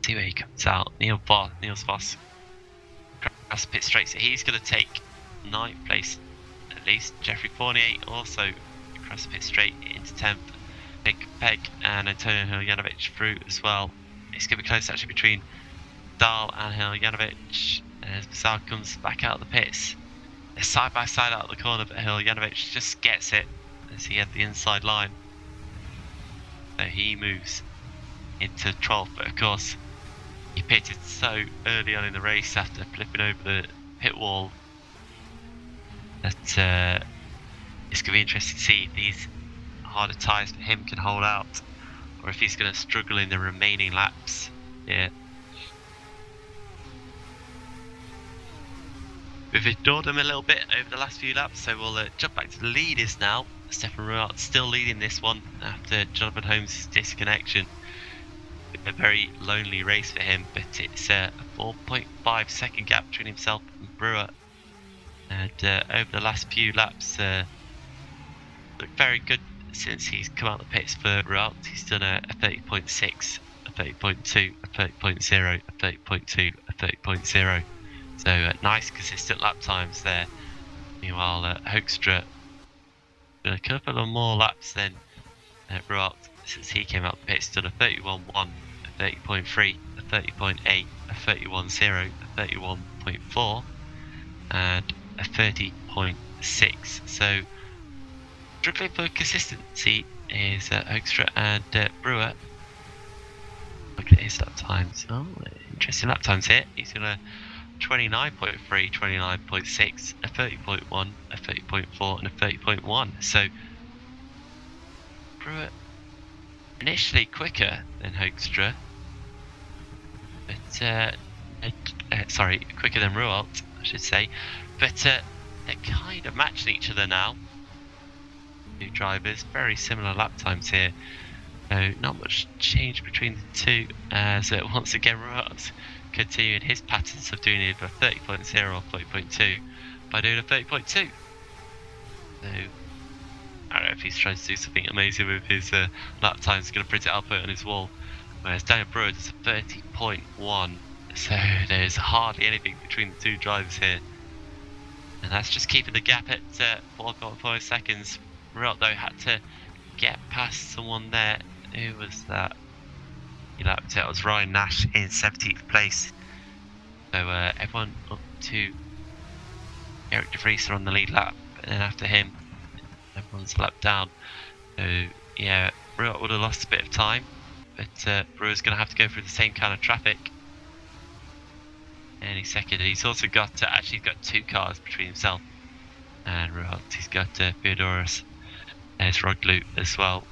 See where he comes out. Niels Voss across the pit straight, so he's gonna take 9th place at least. Jeffrey Fournier also across the pit straight into 10th. Big Peg and Antonio Hiljanovic through as well. It's going to be close actually between Dahl and Hiljanovic as Bazal comes back out of the pits. They're side by side out of the corner, but Hiljanovic just gets it as he had the inside line. So he moves into 12th, but of course he pitted so early on in the race after flipping over the pit wall that it's going to be interesting to see if these harder tyres for him can hold out, or if he's going to struggle in the remaining laps. Yeah. We've ignored him a little bit over the last few laps, so we'll jump back to the leaders now. Stefan Ruart still leading this one after Jonathan Holmes' disconnection. A very lonely race for him, but it's a 4.5 second gap between himself and Brewer. And over the last few laps, looked very good since he's come out of the pits for Rualt. He's done a 30.6, a 30.2, a 30.0, a 30.2, a 30.0. So nice consistent lap times there. Meanwhile, Hoekstra done a couple of more laps than Rualt since he came out of the pits. Done a 31.1, a 30.3, a 30.8, a 31.0, a 31.4, and a 30.6. So struggling for consistency is Hoekstra and Brewer. Look at his lap times. Oh, interesting lap times here. He's done a 29.3, 29.6, a 30.1, a 30.4, and a 30.1. So Brewer initially quicker than Hoekstra, but sorry, quicker than Rualt, I should say. But they're kind of matching each other now. Two drivers, very similar lap times here. So not much change between the two. So once again, Rualt continuing his patterns of doing either 30.0 or 30.2 by doing a 30.2. So I don't know if he's trying to do something amazing with his lap times. He's going to print it out, put it on his wall. Whereas Daniel Brewer does a 30.1. So there's hardly anything between the two drivers here. And that's just keeping the gap at 4.5 seconds. Rualt though had to get past someone there. Who was that? He lapped it. It was Ryan Nash in 17th place. So everyone up to Eric De Vries on the lead lap, and then after him, everyone's a lap down. So yeah, Rualt would have lost a bit of time, but Brewer's going to have to go through the same kind of traffic any second. He's also got actually got two cars between himself and Rualt. He's got Theodoros Roglu as well.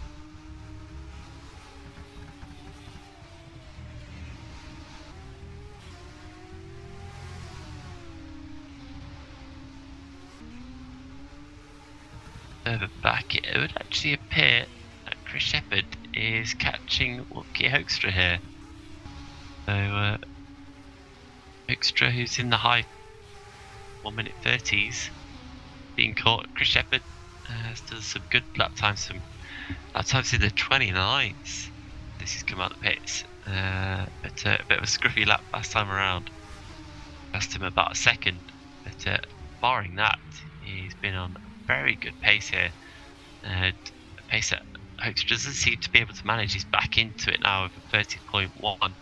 Further back, it would actually appear that Chris Shepherd is catching Woodkey Hoekstra here. So Hoekstra, who's in the high 1 minute 30s, being caught. Chris Shepherd has done some good lap times, some lap times in the 29s. This has come out of the pits, but a bit of a scruffy lap last time around. Passed him about a second, but barring that, he's been on very good pace here. A pace that Hoekstra doesn't seem to be able to manage. He's back into it now with a 30.1.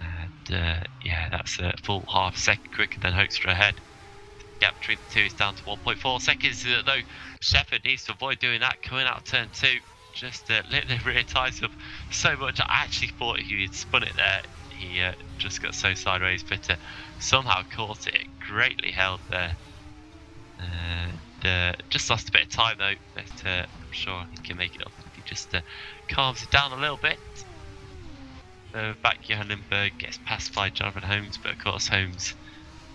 And yeah, that's a full half second quicker than Hoekstra ahead. The gap between the two is down to 1.4 seconds, though Shepherd needs to avoid doing that coming out of turn 2. Just lit the rear tyres up so much. I actually thought he had spun it there. He just got so sideways, but somehow caught it. Greatly held there. Just lost a bit of time though, but I'm sure he can make it up if he just calms it down a little bit. Back Johan Lindberg gets passed by Jonathan Holmes, but of course Holmes,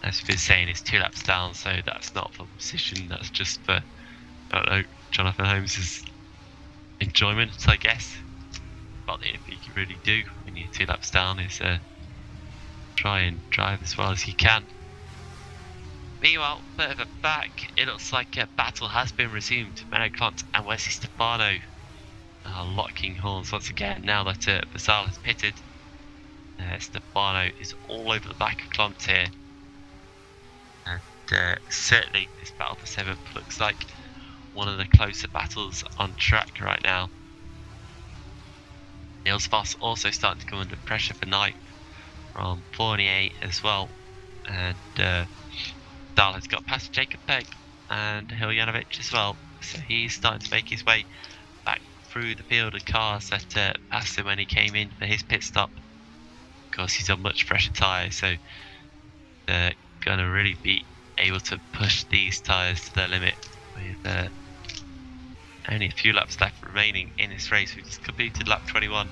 as we've been saying, is 2 laps down, so that's not for position, that's just for, I don't know, Jonathan Holmes' enjoyment, I guess. About the only thing you can really do when you're 2 laps down is try and drive as well as you can. Meanwhile, further back, it looks like a battle has been resumed. Menno Clont and Wesley Stefano are locking horns once again now that Basal has pitted. Stefano is all over the back of Clont here. And certainly this battle for 7th looks like one of the closer battles on track right now. Niels Voss also starting to come under pressure for 9th from Fournier as well. And Dahl has got past Jacob Pegg and Hiljanovic as well, so he's starting to make his way back through the field of cars that passed him when he came in for his pit stop. Of course, he's on much fresher tyres, so they're going to really be able to push these tyres to their limit with only a few laps left remaining in this race. We've just completed lap 21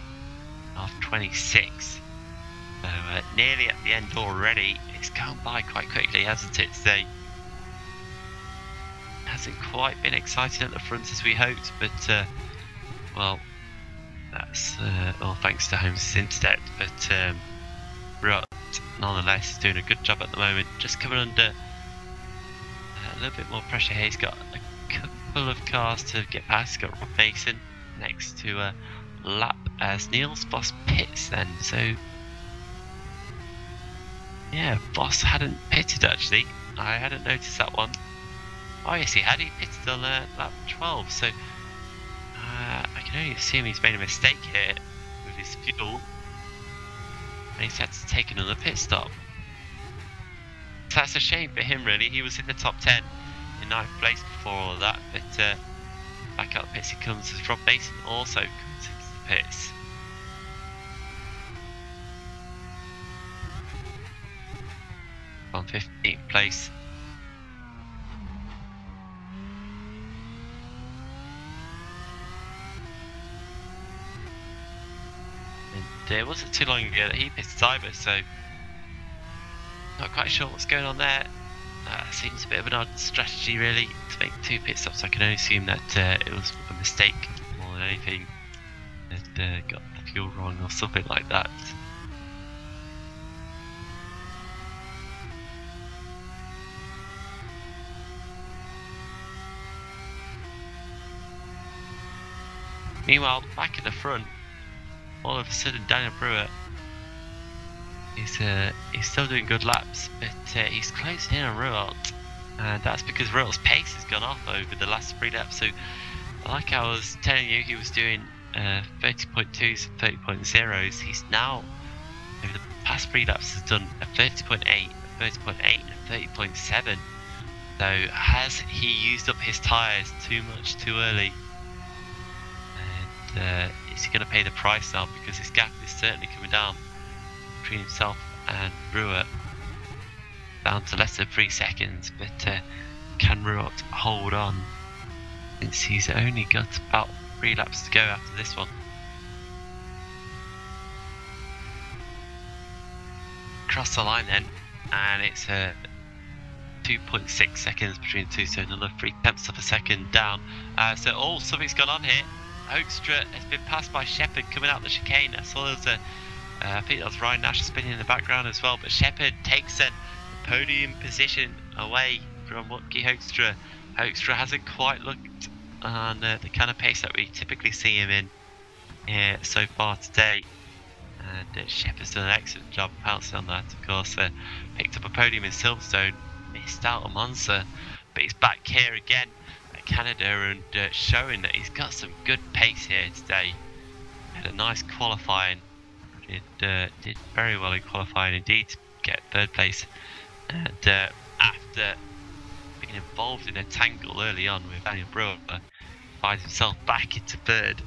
of 26. So nearly at the end already. It's gone by quite quickly, hasn't it, today? Hasn't quite been exciting at the front as we hoped, but well, that's all thanks to Holmes' internet. But Rutt, nonetheless, is doing a good job at the moment. Just coming under a little bit more pressure here. He's got a couple of cars to get past. Got Rob Mason next to a lap as Neil's boss pits then. So yeah, boss hadn't pitted actually. I hadn't noticed that one. Oh yes, he had. He pitted on lap 12. So I can only assume he's made a mistake here with his fuel, and he's had to take another pit stop. So that's a shame for him really. He was in the top 10 in 9th place before all of that, but back out the pits he comes as Rob Mason also comes into the pits. On 15th place. And it wasn't too long ago that he pitted either, so not quite sure what's going on there. Seems a bit of an odd strategy really to make 2 pit stops. I can only assume that it was a mistake more than anything. It got the fuel wrong or something like that. Meanwhile, back at the front, all of a sudden Daniel Brewer he's still doing good laps, but he's closing in on Rualt, and that's because Rualt's pace has gone off over the last 3 laps. So, like I was telling you, he was doing 30.2s and 30.0s. He's now, over the past 3 laps, has done a 30.8, a 30.8, and a 30.7. So, has he used up his tyres too much too early? And is he going to pay the price now? Because his gap is certainly coming down between himself and Brewer, down to less than 3 seconds. But can Rualt hold on, since he's only got about 3 laps to go after this one? Cross the line then, and it's 2.6 seconds between the two, so another 3/10 of a second down. So something's gone on here. Hoekstra has been passed by Shepherd coming out the chicane. I saw there was I think that was Ryan Nash spinning in the background as well, but Shepherd takes the podium position away from Woutke Hoekstra. Hoekstra hasn't quite looked on the kind of pace that we typically see him in so far today, and Shepherd's done an excellent job pouncing on that. Of course, picked up a podium in Silverstone, missed out on Monza, but he's back here again at Canada and showing that he's got some good pace here today. Had a nice qualifying. Did very well in qualifying indeed to get 3rd place, and after being involved in a tangle early on with Daniel Brewer, finds himself back into 3rd,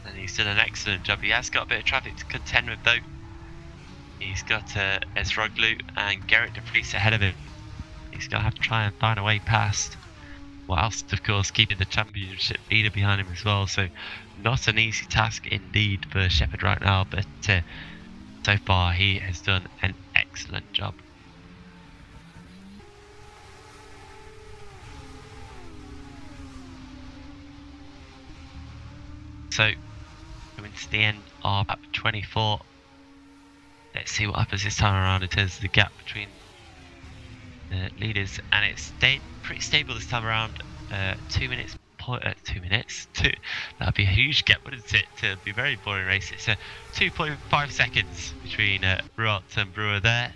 and he's done an excellent job. He has got a bit of traffic to contend with though. He's got Esroglu and Gerrit de Vries ahead of him. He's going to have to try and find a way past, whilst of course keeping the championship leader behind him as well. So not an easy task indeed for Shepherd right now, but so far he has done an excellent job. So coming to the end of lap 24, let's see what happens this time around in terms of the gap between the leaders, and it's stayed pretty stable this time around. 2 minutes. 2 minutes. That'd be a huge gap, wouldn't it? It'd be a very boring race. It's 2.5 seconds between Rualt and Brewer there.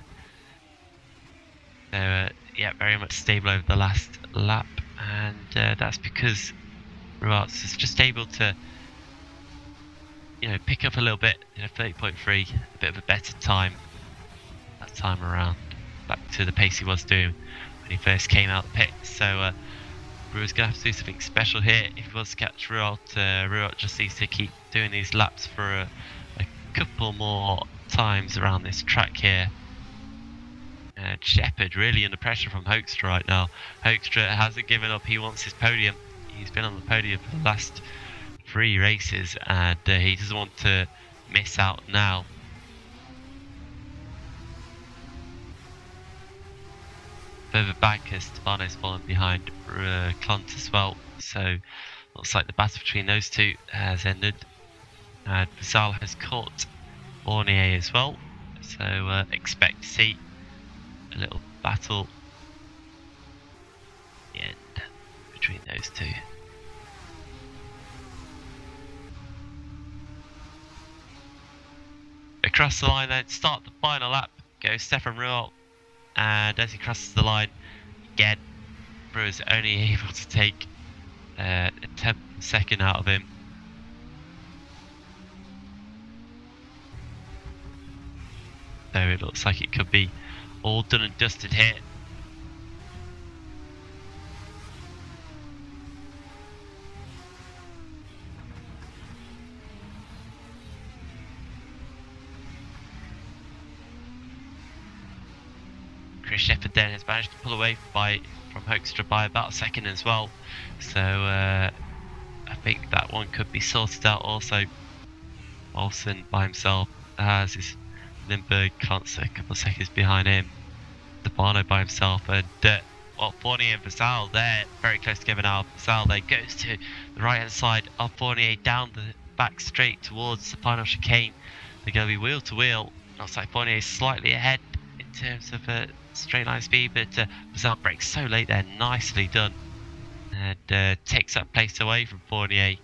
So yeah, very much stable over the last lap, and that's because Rualt is just able to, pick up a little bit in a 30.3, a bit of a better time that time around, back to the pace he was doing when he first came out the pit. So Brewer's going to have to do something special here if he wants to catch Rualt. Rualt just needs to keep doing these laps for a couple more times around this track here. And Shepherd really under pressure from Hoekstra right now. Hoekstra hasn't given up. He wants his podium. He's been on the podium for the last 3 races, and he doesn't want to miss out now. Further back as Stefano's fallen behind Clont as well, so looks like the battle between those two has ended. And Bazal has caught Fournier as well, so expect to see a little battle at the end between those two. Cross the line then, start the final lap, goes Stefan Ruot, and as he crosses the line, again, Brewer's only able to take a 10th second out of him. So it looks like it could be all done and dusted here. Chris Shepherd then has managed to pull away from Hoekstra by about a second as well. So I think that one could be sorted out also. Olsen by himself has his Limburg Concert a couple of seconds behind him. Stefano by himself, and Fournier and Vassal there very close together now. Vassal there goes to the right hand side of Fournier down the back straight towards the final chicane. They're going to be wheel to wheel. Looks like Fournier is slightly ahead in terms of straight line speed, but Vassal brakes so late there, nicely done, and takes that place away from Fournier,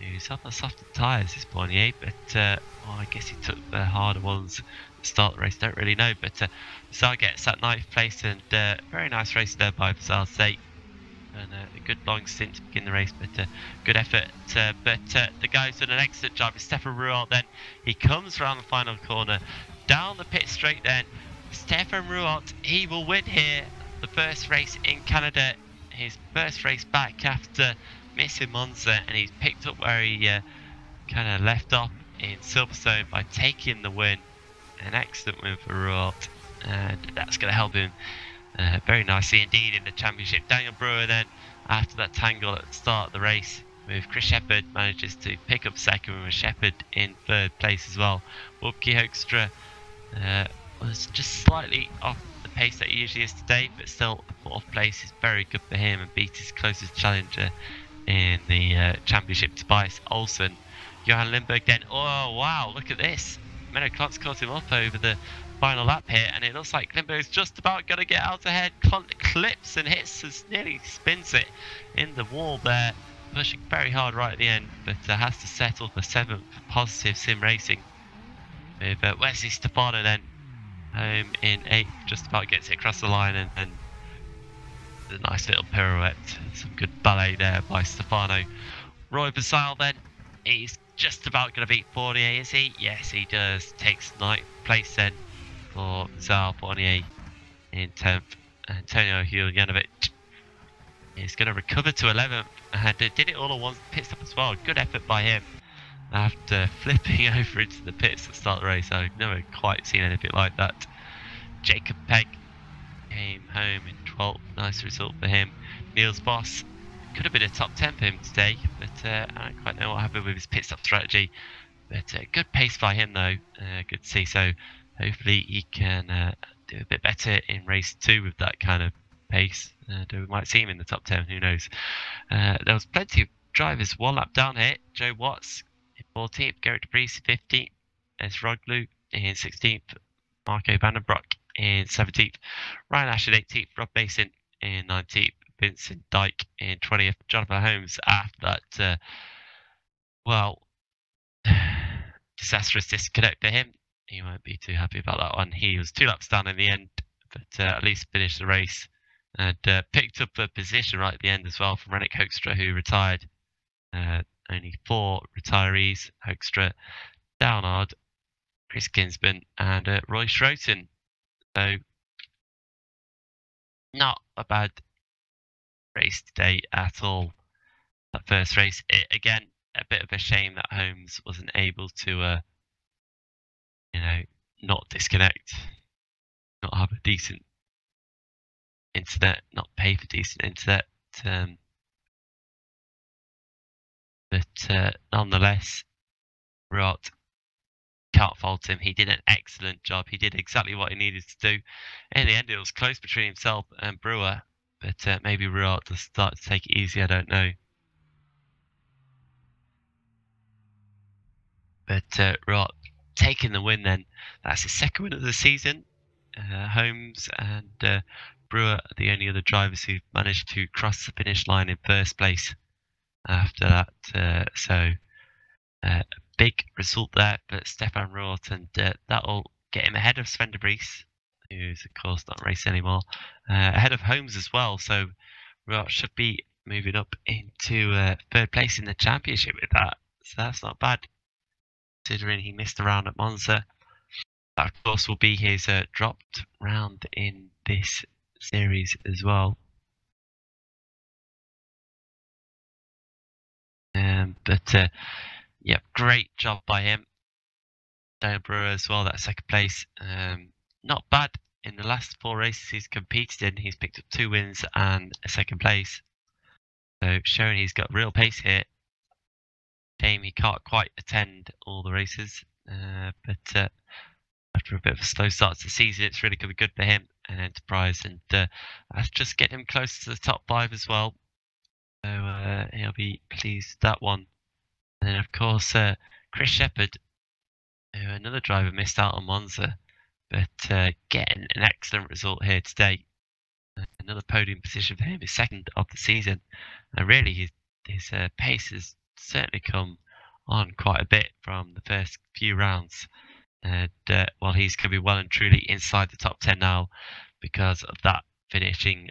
who's on the softer tyres, is Fournier, but well, I guess he took the harder ones to start the race, don't really know, but Vassal gets that 9th place, and very nice race there by Vassal today, and a good long stint to begin the race, but good effort, but the guy's done an excellent job. It's Stefan Ruot then, he comes around the final corner, down the pit straight then, Stefan Ruot, he will win here, the first race in Canada, his first race back after missing Monza, and he's picked up where he kind of left off in Silverstone by taking the win. An excellent win for Ruot, and that's going to help him very nicely indeed in the championship. Daniel Brewer then, after that tangle at the start of the race with Chris Shepherd, manages to pick up second with Shepherd in 3rd place as well. Wubke Hoekstra was just slightly off the pace that he usually is today, but still 4th place is very good for him and beat his closest challenger in the championship, Tobias Olsen. Johan Lindberg then, oh wow, look at this. Menno Klontz caught him up over the final lap here, and it looks like Lindberg's just about going to get out ahead. Klont clips and hits, as nearly spins it in the wall there, pushing very hard right at the end, but has to settle for 7th positive sim racing. With Wesley Stefano then home in 8th, just about gets it across the line, and a nice little pirouette, some good ballet there by Stefano. Roy Vassal then, he's just about going to beat Fournier, is he? Yes, he does. Takes 9th place then for Vassal. Fournier in 10th. Antonio Juljanovic is going to recover to 11th, and did it all at once, pit stop as well. Good effort by him after flipping over into the pits at the start of the race. I've never quite seen anything like that. Jacob Pegg came home in 12th, nice result for him. Niels Boss could have been a top 10 for him today, but I don't quite know what happened with his pit stop strategy. But good pace by him though, good to see. So hopefully he can do a bit better in race 2 with that kind of pace. We might see him in the top 10, who knows. There was plenty of drivers 1 lap down here. Joe Watts in 14th, Gerrit de Vries 15th, Es Roglu in 16th, Marco Vandenbroek in 17th, Ryan Ash in 18th, Rob Mason in 19th, Vincent Dyke in 20th, Jonathan Holmes after that, well, disastrous disconnect for him. He won't be too happy about that one. He was 2 laps down in the end, but at least finished the race and picked up a position right at the end as well from Rennick Hoekstra, who retired. Only 4 retirees: Hoekstra, Downard, Chris Kinsman, and Roy Schroten. So, not a bad race today at all. That first race, again, a bit of a shame that Holmes wasn't able to, not disconnect, not have a decent internet, not pay for decent internet. But nonetheless, Ruot, can't fault him. He did an excellent job. He did exactly what he needed to do. In the end, it was close between himself and Brewer, but maybe Ruot does start to take it easy. I don't know. But Ruot taking the win then. That's his 2nd win of the season. Holmes and Brewer are the only other drivers who've managed to cross the finish line in 1st place after that. So big result there for Stefan Rort, and that'll get him ahead of Sven de Vries, who's of course not racing anymore, ahead of Holmes as well. So Rort should be moving up into third place in the championship with that. So that's not bad, considering he missed a round at Monza. That, of course, will be his dropped round in this series as well. But yeah, great job by him. Dale Brewer as well, that second place. Not bad. In the last 4 races he's competed in, he's picked up 2 wins and a second place. So showing he's got real pace here. Shame he can't quite attend all the races, but after a bit of a slow start to the season, it's really going to be good for him and Enterprise, and that's just getting him close to the top 5 as well. So he'll be pleased with that one. And then of course Chris Shepherd, who another driver missed out on Monza, but getting an excellent result here today. Another podium position for him, his second of the season, and really his pace has certainly come on quite a bit from the first few rounds. And well, he's going to be well and truly inside the top 10 now because of that finishing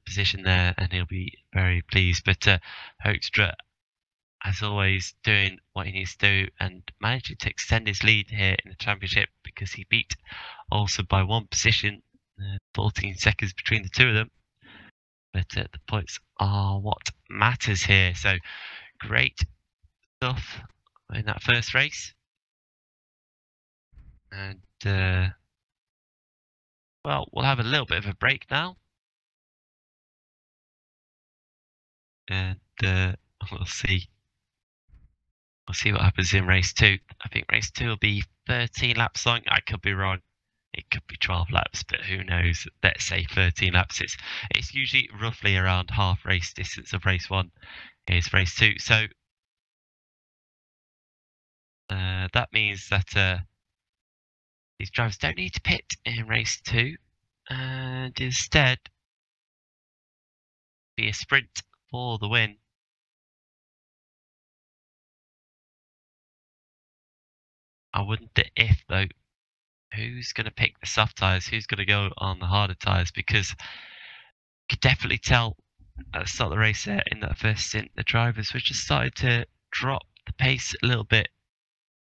position there, and he'll be very pleased. But Hoekstra, as always, doing what he needs to do and managing to extend his lead here in the championship, because he beat also by 1 position, 14 seconds between the 2 of them. But the points are what matters here. So great stuff in that first race. And well, we'll have a little bit of a break now, and we'll see what happens in race 2. I think race 2 will be 13 laps long. I could be wrong. It could be 12 laps, but who knows? Let's say 13 laps. It's usually roughly around half race distance of race 1 is race 2. So that means that these drivers don't need to pit in race 2, and instead be a sprint for the win. I wonder if, though, who's going to pick the soft tyres, who's going to go on the harder tyres, because you could definitely tell at the start of the race there in that first stint, the drivers were just started to drop the pace a little bit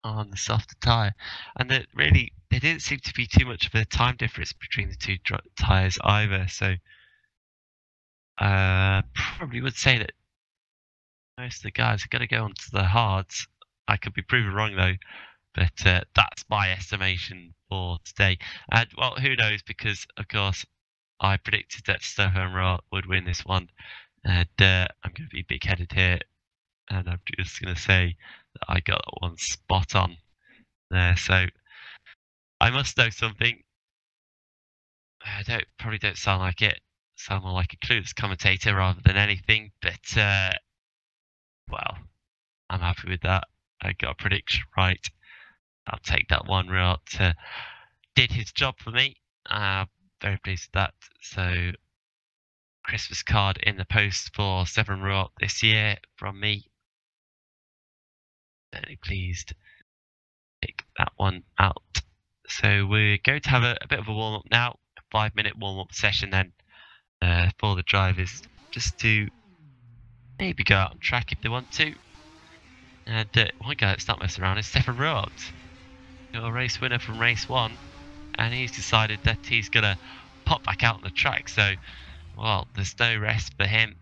on the softer tyre, and that really there didn't seem to be too much of a time difference between the 2 tyres either. So probably would say that most of the guys are going to go onto the hards. I could be proven wrong though, but that's my estimation for today. And well, who knows, because of course I predicted that Stefan Rort would win this one, and I'm going to be big-headed here, and I'm just going to say that I got that one spot on there. So I must know something. I probably don't sound like it. Sound more like a clueless commentator rather than anything, but well, I'm happy with that. I got a prediction right. I'll take that one. Rort did his job for me. Very pleased with that. So Christmas card in the post for Stefan Rort this year from me. Very pleased to pick that one out. So we're going to have a bit of a warm-up now, a 5-minute warm-up session then for the drivers, just to maybe go out on track if they want to. And one guy that's not messing around is Stefan Rort, a race winner from race 1, and he's decided that he's going to pop back out on the track. So, well, there's no rest for him.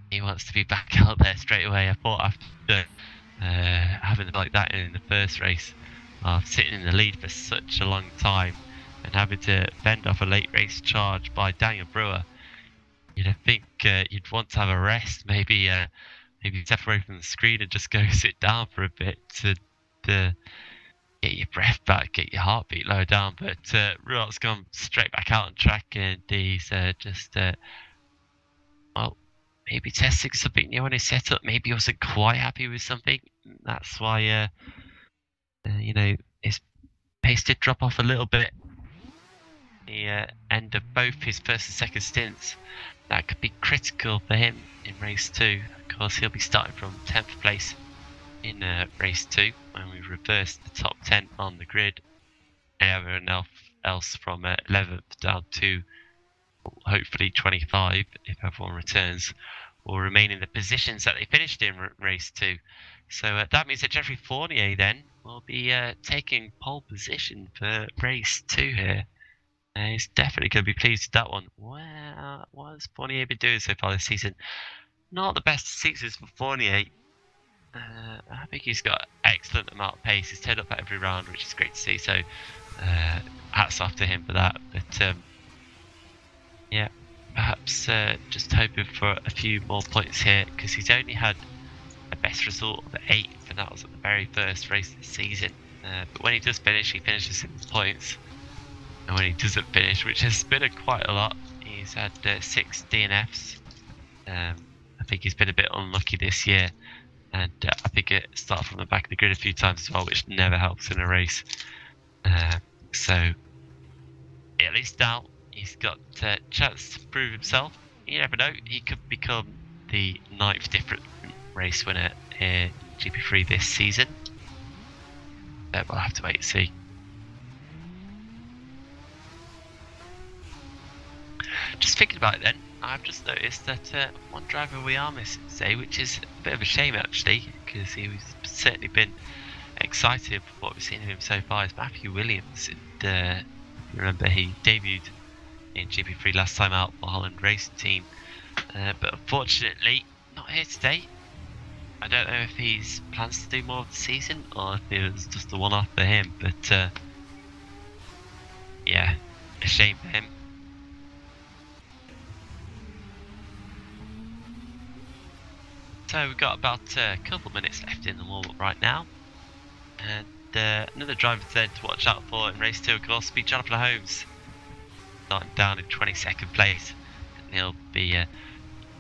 He wants to be back out there straight away. I thought after having like that in the first race, sitting in the lead for such a long time and having to fend off a late race charge by Daniel Brewer, you'd think you'd want to have a rest, maybe step away from the screen and just go sit down for a bit to get your breath back, get your heartbeat lower down. But Rort's gone straight back out on track, and he's just well, maybe testing something new on his setup. Maybe he wasn't quite happy with something. That's why you know, his pace did drop off a little bit. The end of both his first and second stints, that could be critical for him in race 2. Of course, he'll be starting from 10th place in race 2 when we reversed the top 10 on the grid. Everyone else from 11th down to hopefully 25, if everyone returns, will remain in the positions that they finished in race 2. So that means that Jeffrey Fournier then will be taking pole position for race 2 here. He's definitely going to be pleased with that one. Well, what has Fournier been doing so far this season? Not the best seasons for Fournier. I think he's got excellent amount of pace. He's turned up at every round, which is great to see. So hats off to him for that. But yeah, perhaps just hoping for a few more points here, because he's only had a best result of 8th, and that was at the very first race of the season. But when he does finish, he finishes in points. And when he doesn't finish, which has been quite a lot, he's had 6 DNFs. I think he's been a bit unlucky this year, and I think it started from the back of the grid a few times as well, which never helps in a race. So at least now he's got a chance to prove himself. You never know, he could become the 9th different race winner in GP3 this season. We'll have to wait and see. Just thinking about it then, I've just noticed that one driver we are missing today, which is a bit of a shame actually, because he's certainly been excited for what we've seen of him so far. Is Matthew Williams. And you remember he debuted in GP3 last time out for Holland Racing Team, but unfortunately not here today. I don't know if he's plans to do more of the season or if it was just a one-off for him, but yeah, a shame for him. So we've got about a couple of minutes left in the warm-up right now, and another driver then to watch out for in race 2 could also be Jonathan Holmes, starting down in 22nd place, and he'll be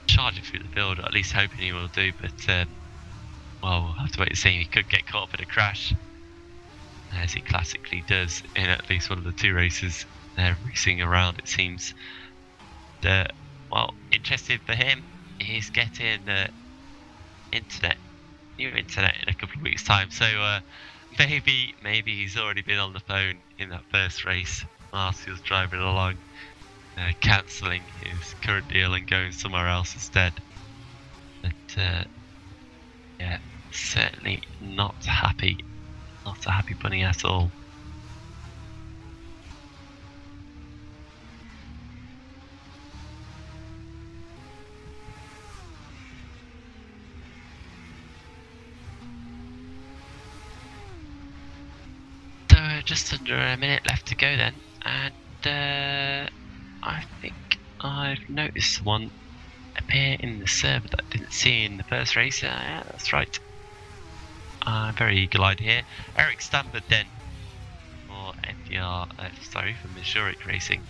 charging through the field, or at least hoping he will do, but well, we'll have to wait and see. He could get caught up in a crash, as he classically does in at least one of the 2 races they're racing around, it seems. Well, interesting for him, he's getting new internet in a couple of weeks' time, so maybe he's already been on the phone in that first race whilst he was driving along, cancelling his current deal and going somewhere else instead. But yeah, certainly not a happy bunny at all. So just under a minute left to go then, and I think I've noticed one appear in the server that I didn't see in the first race. Yeah, that's right. Very eagle-eyed here. Eric Stambard then for for Missouric Racing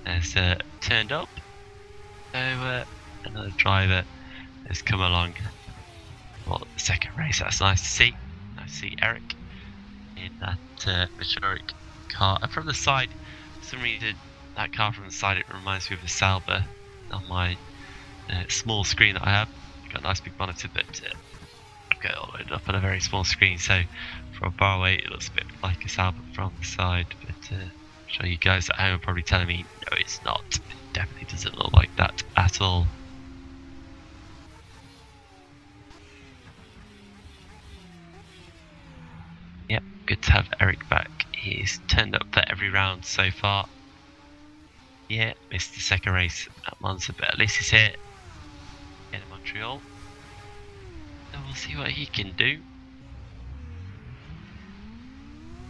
has turned up. So another driver has come along for the second race. That's nice to see. Nice to see Eric in that Missouric car. And from the side, for some reason, that car from the side, it reminds me of a Sauber on my small screen that I have. I've got a nice big monitor, but I've got it all loaded up on a very small screen, so from far away it looks a bit like a Sauber from the side, but I'm sure you guys at home are probably telling me, no it's not. It definitely doesn't look like that at all. Yep, good to have Eric back. He's turned up for every round so far. Yeah, missed the second race at Monza, but at least he's here in Montreal. So we'll see what he can do.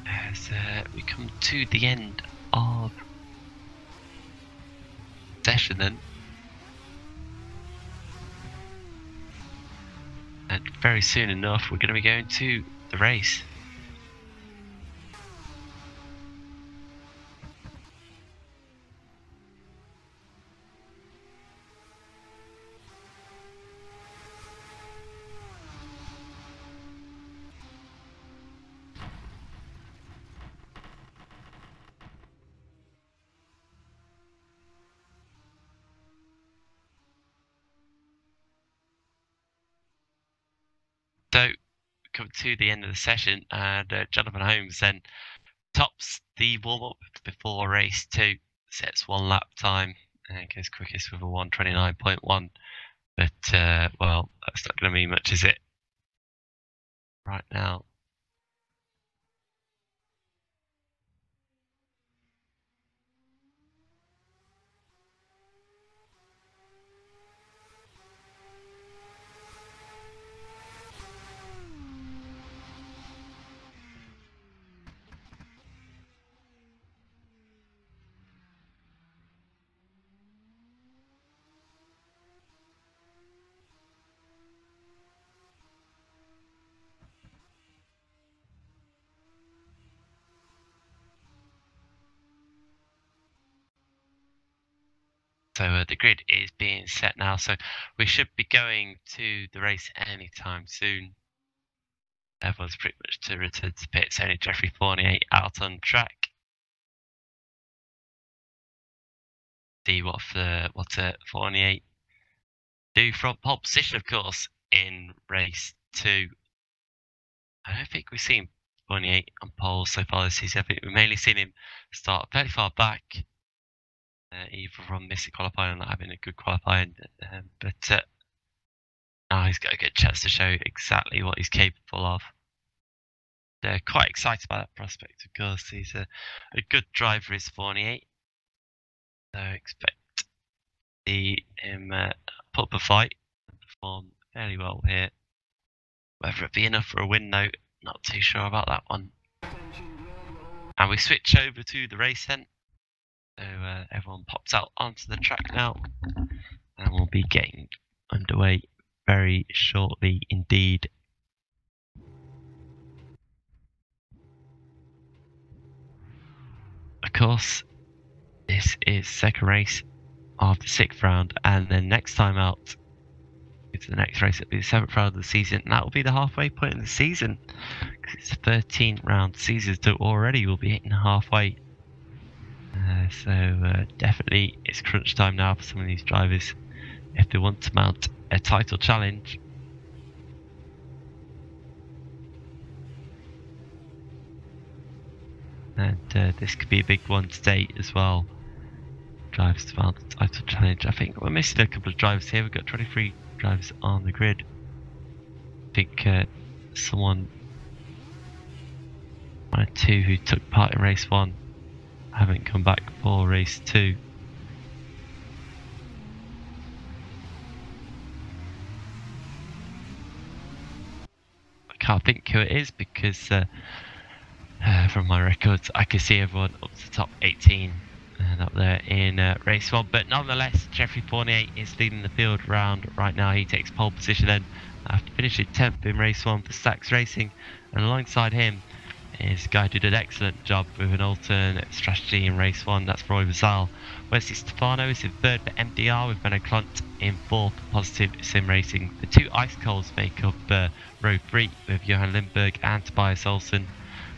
As we come to the end of session then. And very soon enough we're going to be going to the race. So come to the end of the session, and Jonathan Holmes then tops the warm-up before race 2, sets 1 lap time, and goes quickest with a 1:29.1. But, well, that's not going to mean much, is it? Right now. So the grid is being set now, so we should be going to the race anytime soon. Everyone's pretty much to return to pits, only Jeffrey Fournier out on track. See what Fournier do from pole position, of course, in race 2. I don't think we've seen Fournier on pole so far this season. I think we've mainly seen him start fairly far back, either from missing qualifying or not having a good qualifying. But now he's got a good chance to show exactly what he's capable of. They're quite excited by that prospect, of course. He's a good driver, is Fournier. So expect to see him put up a fight and perform fairly well here. Whether it be enough for a win, though, not too sure about that one. And we switch over to the race then. So everyone pops out onto the track now, and we'll be getting underway very shortly indeed. Of course, this is second race of the 6th round, and then next time out, to the next race, it'll be the 7th round of the season, and that will be the halfway point of the season, because it's a 13 round season, so already we'll be hitting halfway. So definitely it's crunch time now for some of these drivers if they want to mount a title challenge. And this could be a big one today as well. Drivers to mount the title challenge. I think we're missing a couple of drivers here. We've got 23 drivers on the grid. I think someone, 1 or 2 who took part in race 1 haven't come back for race 2. I can't think who it is because from my records I can see everyone up to the top 18 and up there in race 1. But nonetheless, Jeffrey Fournier is leading the field round right now. He takes pole position then after finishing 10th in race 1 for Stacks Racing, and alongside him is a guy who did an excellent job with an alternate strategy in race 1, that's Roy Bazal. Wesley Stefano is in 3rd for MDR, with Benno Klunt in 4th for Positive Sim Racing. The 2 Ice Coals make up row 3 with Johan Lindberg and Tobias Olsen.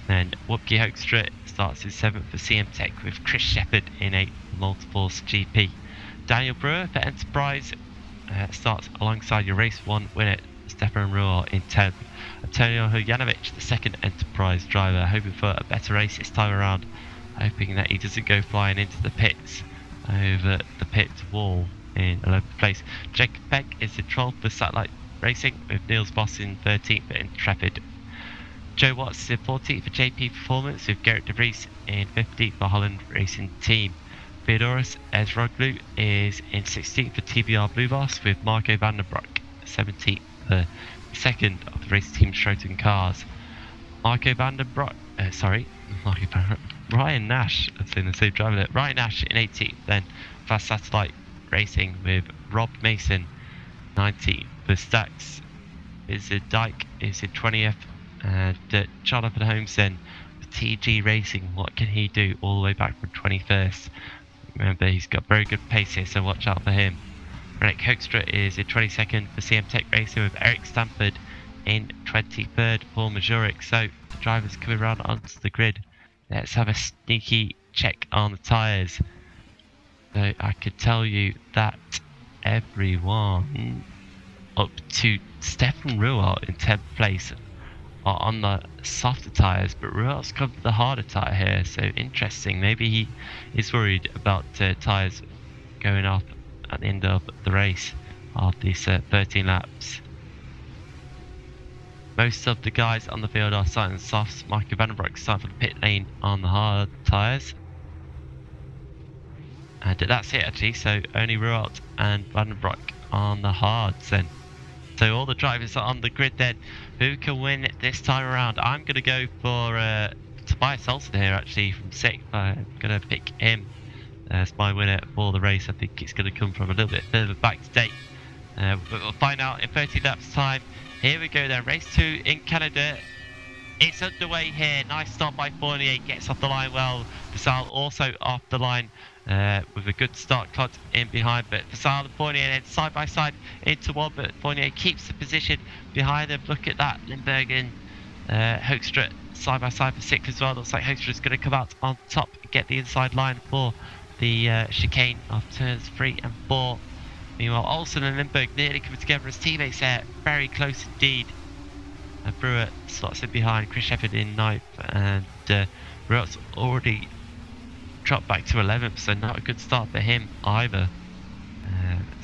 Then Whoopke Hoekstra starts in 7th for CM Tech, with Chris Shepherd in 8th for Multiforce GP. Daniel Brewer for Enterprise starts alongside your race 1 winner Stefan Ruhr in 10th. Antonio Hujanovic, the 2nd Enterprise driver, hoping for a better race this time around, hoping that he doesn't go flying into the pits over the pit wall in 11th place. Jacob Peck is in 12th for Satellite Racing, with Niels Boss in 13th for Intrepid. Joe Watts is in 14th for JP Performance, with Gerrit de Vries in 15th for Holland Racing Team. Theodoros Ezroglu is in 16th for TBR Blue Boss, with Marco van den Broek 17th for 2nd of the race team Stroton Cars. Ryan Nash, I've seen the same driver there. Ryan Nash in 18th, then Fast Satellite Racing with Rob Mason 19th for Stacks. Izzy Dyke is in 20th, and Jonathan Holmes then with TG Racing. What can he do all the way back from 21st? Remember, he's got very good pace here, so watch out for him. Rennick Hoekstra is in 22nd for CM Tech Racing, with Eric Stanford in 23rd for Majoric. So the drivers coming around onto the grid. Let's have a sneaky check on the tyres. So I could tell you that everyone up to Stefan Ruhr in 10th place on the softer tyres, but Ruel's gone for the harder tyre here, so interesting. Maybe he is worried about tyres going off at the end of the race of these 13 laps. Most of the guys on the field are starting the softs. Michael Vandenbroek starting for the pit lane on the hard tyres. And that's it actually, so only Ruelt and Vandenbroek on the hards then. So all the drivers are on the grid then. Who can win it this time around? I'm going to go for Tobias Olsen here actually from 6th. I'm going to pick him as my winner for the race. I think it's going to come from a little bit further back today. But we'll find out in 30 laps time. Here we go then, race 2 in Canada. It's underway here. Nice start by Fournier, gets off the line well. Vassal also off the line with a good start. Clot in behind, but Vassal and Fournier then side by side into one, but Fournier keeps the position behind them. Look at that, Lindbergh and Hoekstra side by side for 6th as well. Looks like Hoekstra is going to come out on top and get the inside line for the chicane of turns 3 and 4. Meanwhile, Olsen and Lindbergh nearly coming together as teammates there, very close indeed. Brewer slots in behind, Chris Shepherd in 9th, and Ruel's already dropped back to 11th, so not a good start for him either.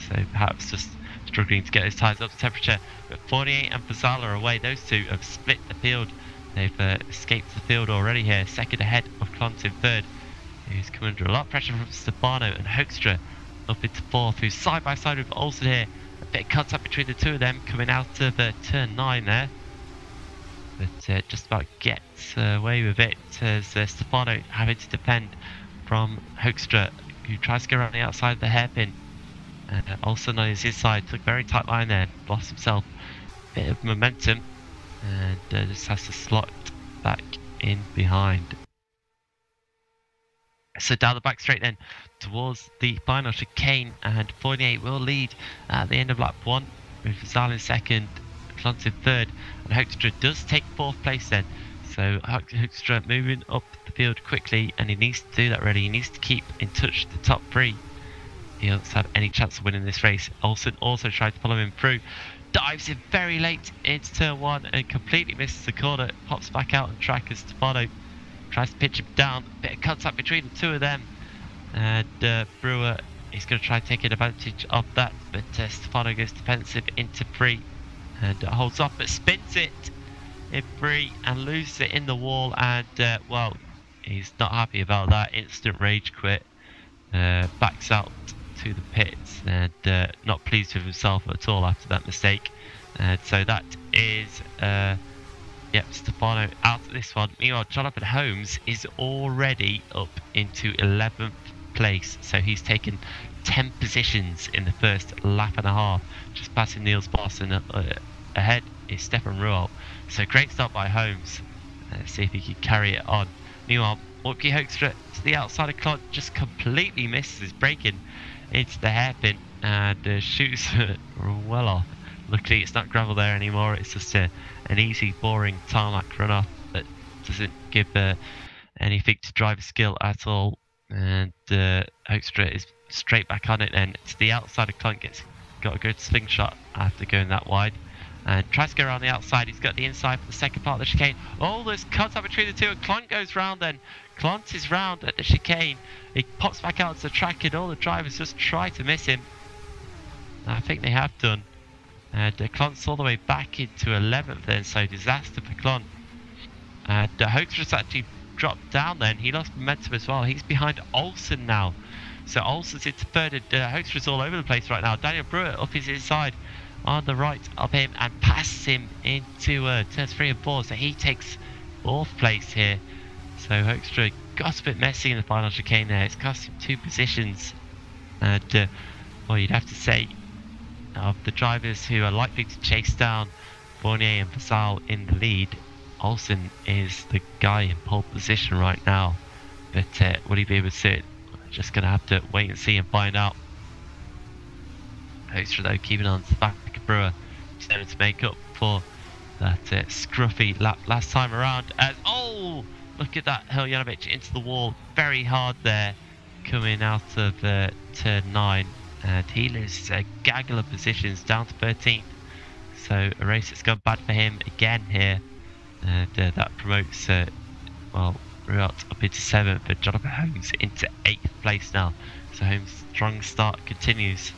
So perhaps just struggling to get his tyres up to temperature. But Fournier and Vassal are away. Those two have split the field. They've escaped the field already here, second ahead of Clont in 3rd, who's come under a lot of pressure from Stefano, and Hoekstra up into 4th, who's side by side with Olsen here. A bit of contact between the two of them coming out of turn 9 there. But just about gets away with it as Stefano having to defend from Hoekstra, who tries to go around the outside of the hairpin. And Olsen on his inside took a very tight line there, lost himself a bit of momentum, and just has to slot back in behind. So down the back straight then towards the final chicane, and Fournier will lead at the end of lap 1 with Vassal in 2nd, Clont in 3rd, and Hoekstra does take 4th place then. So Hoekstra moving up the field quickly, and he needs to do that really. He needs to keep in touch with the top 3. He doesn't have any chance of winning this race. Olsen also tried to follow him through. Dives in very late into turn 1 and completely misses the corner. Pops back out on track as Stefano tries to pitch him down. Bit of contact between the two of them. And Brewer is going to try taking advantage of that. But Stefano goes defensive into 3 and holds off, but spins it in 3 and loses it in the wall. And well, he's not happy about that. Instant rage quit. Backs out to the pits and not pleased with himself at all after that mistake. And so that is yep, Stefano out of this one. Meanwhile, Jonathan Holmes is already up into 11th place, so he's taken 10 positions in the first lap and a half, just passing Niels Boss, and ahead is Stefan Ruel. So great start by Holmes. Let's see if he can carry it on. Meanwhile, Wopke Hoekstra to the outside of Clont just completely misses his braking into the hairpin and shoots well off. Luckily it's not gravel there anymore, it's just an easy boring tarmac runoff that doesn't give anything to driver skill at all. And Hoekstra is straight back on it then to the outside of Clont, got a good slingshot after going that wide and tries to go around the outside. He's got the inside for the second part of the chicane. Oh, there's contact between the two and Clont goes round then. Clont is round at the chicane. He pops back out to the track and all the drivers just try to miss him. I think they have done. And Clont's all the way back into 11th then, so disaster for Clont. And Hoekstra's actually dropped down then. He lost momentum as well. He's behind Olsen now. So Olsen's into 3rd and Hoekstra's all over the place right now. Daniel Brewer up his inside on the right of him and passes him into turns 3 and 4. So he takes 4th place here. So Hoekstra got a bit messy in the final chicane there. It's cost him 2 positions. And well, you'd have to say, of the drivers who are likely to chase down Fournier and Vassal in the lead, Olsen is the guy in pole position right now. But will he be able to sit? Just going to have to wait and see and find out. Hoekstra though keeping on to the back of Brewer, starting to make up for that scruffy lap last time around. As oh, look at that, Hiljanovic into the wall, very hard there, coming out of turn 9. And he loses a gaggle of positions down to 13th. So a race that's gone bad for him again here. and that promotes well, Ruot up into 7th, but Jonathan Holmes into 8th place now. So Holmes' strong start continues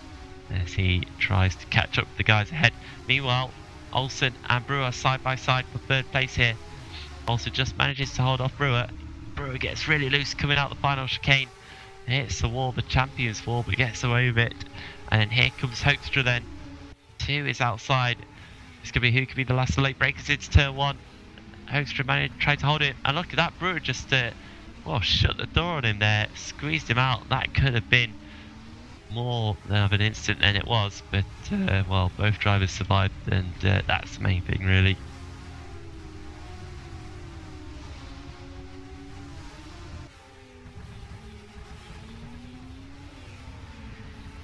as he tries to catch up with the guys ahead. Meanwhile, Olsen and Brewer side by side for 3rd place here. Olsen just manages to hold off Brewer. Brewer gets really loose coming out the final chicane. Hits the wall, the champions wall, but gets away with it. And then here comes Hoekstra then. 2 is outside. It's going to be who could be the last of the late breakers into turn 1. Hoekstra managed to try to hold it, and look at that, Brewer just well, shut the door on him there, squeezed him out. That could have been more of an instant than it was, but well, both drivers survived, and that's the main thing really.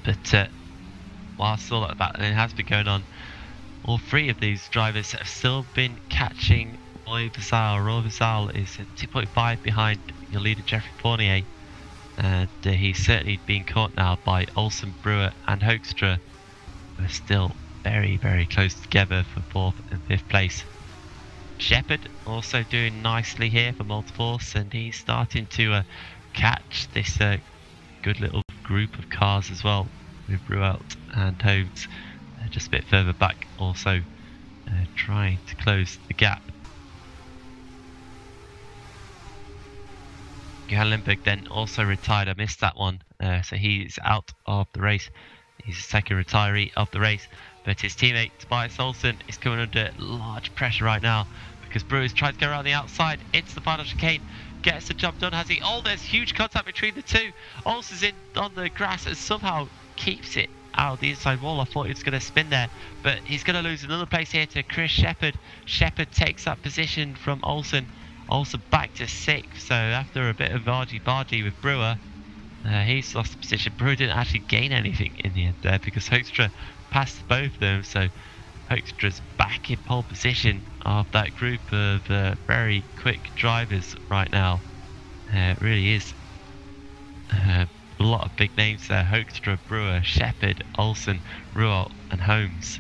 But whilst all that battling has been going on, all 3 of these drivers have still been catching Roy Vassal. Roy Vassal is 2.5 behind your leader Jeffrey Fournier, and he's certainly being caught now by Olsen, Brewer and Hoekstra, who are still very, very close together for 4th and 5th place. Shepherd also doing nicely here for Multiforce, and he's starting to catch this good little group of cars as well, with Ruelt and Holmes just a bit further back, also trying to close the gap. Johan Lindberg then also retired. I missed that one, so he's out of the race. He's the 2nd retiree of the race, but his teammate Tobias Olsen is coming under large pressure right now because Brewer's tried to go around the outside into the final chicane. Gets the job done, has he? Oh, there's huge contact between the 2. Olsen's in on the grass and somehow keeps it out of the inside wall. I thought he was going to spin there, but he's going to lose another place here to Chris Shepherd. Shepherd takes that position from Olsen. Olsen back to 6th, so after a bit of argy-bargy with Brewer, he's lost the position. Brewer didn't actually gain anything in the end there because Hoekstra passed both of them, so Hoekstra's back in pole position of that group of very quick drivers right now. It really is a lot of big names there. Hoekstra, Brewer, Shepherd, Olsen, Ruel and Holmes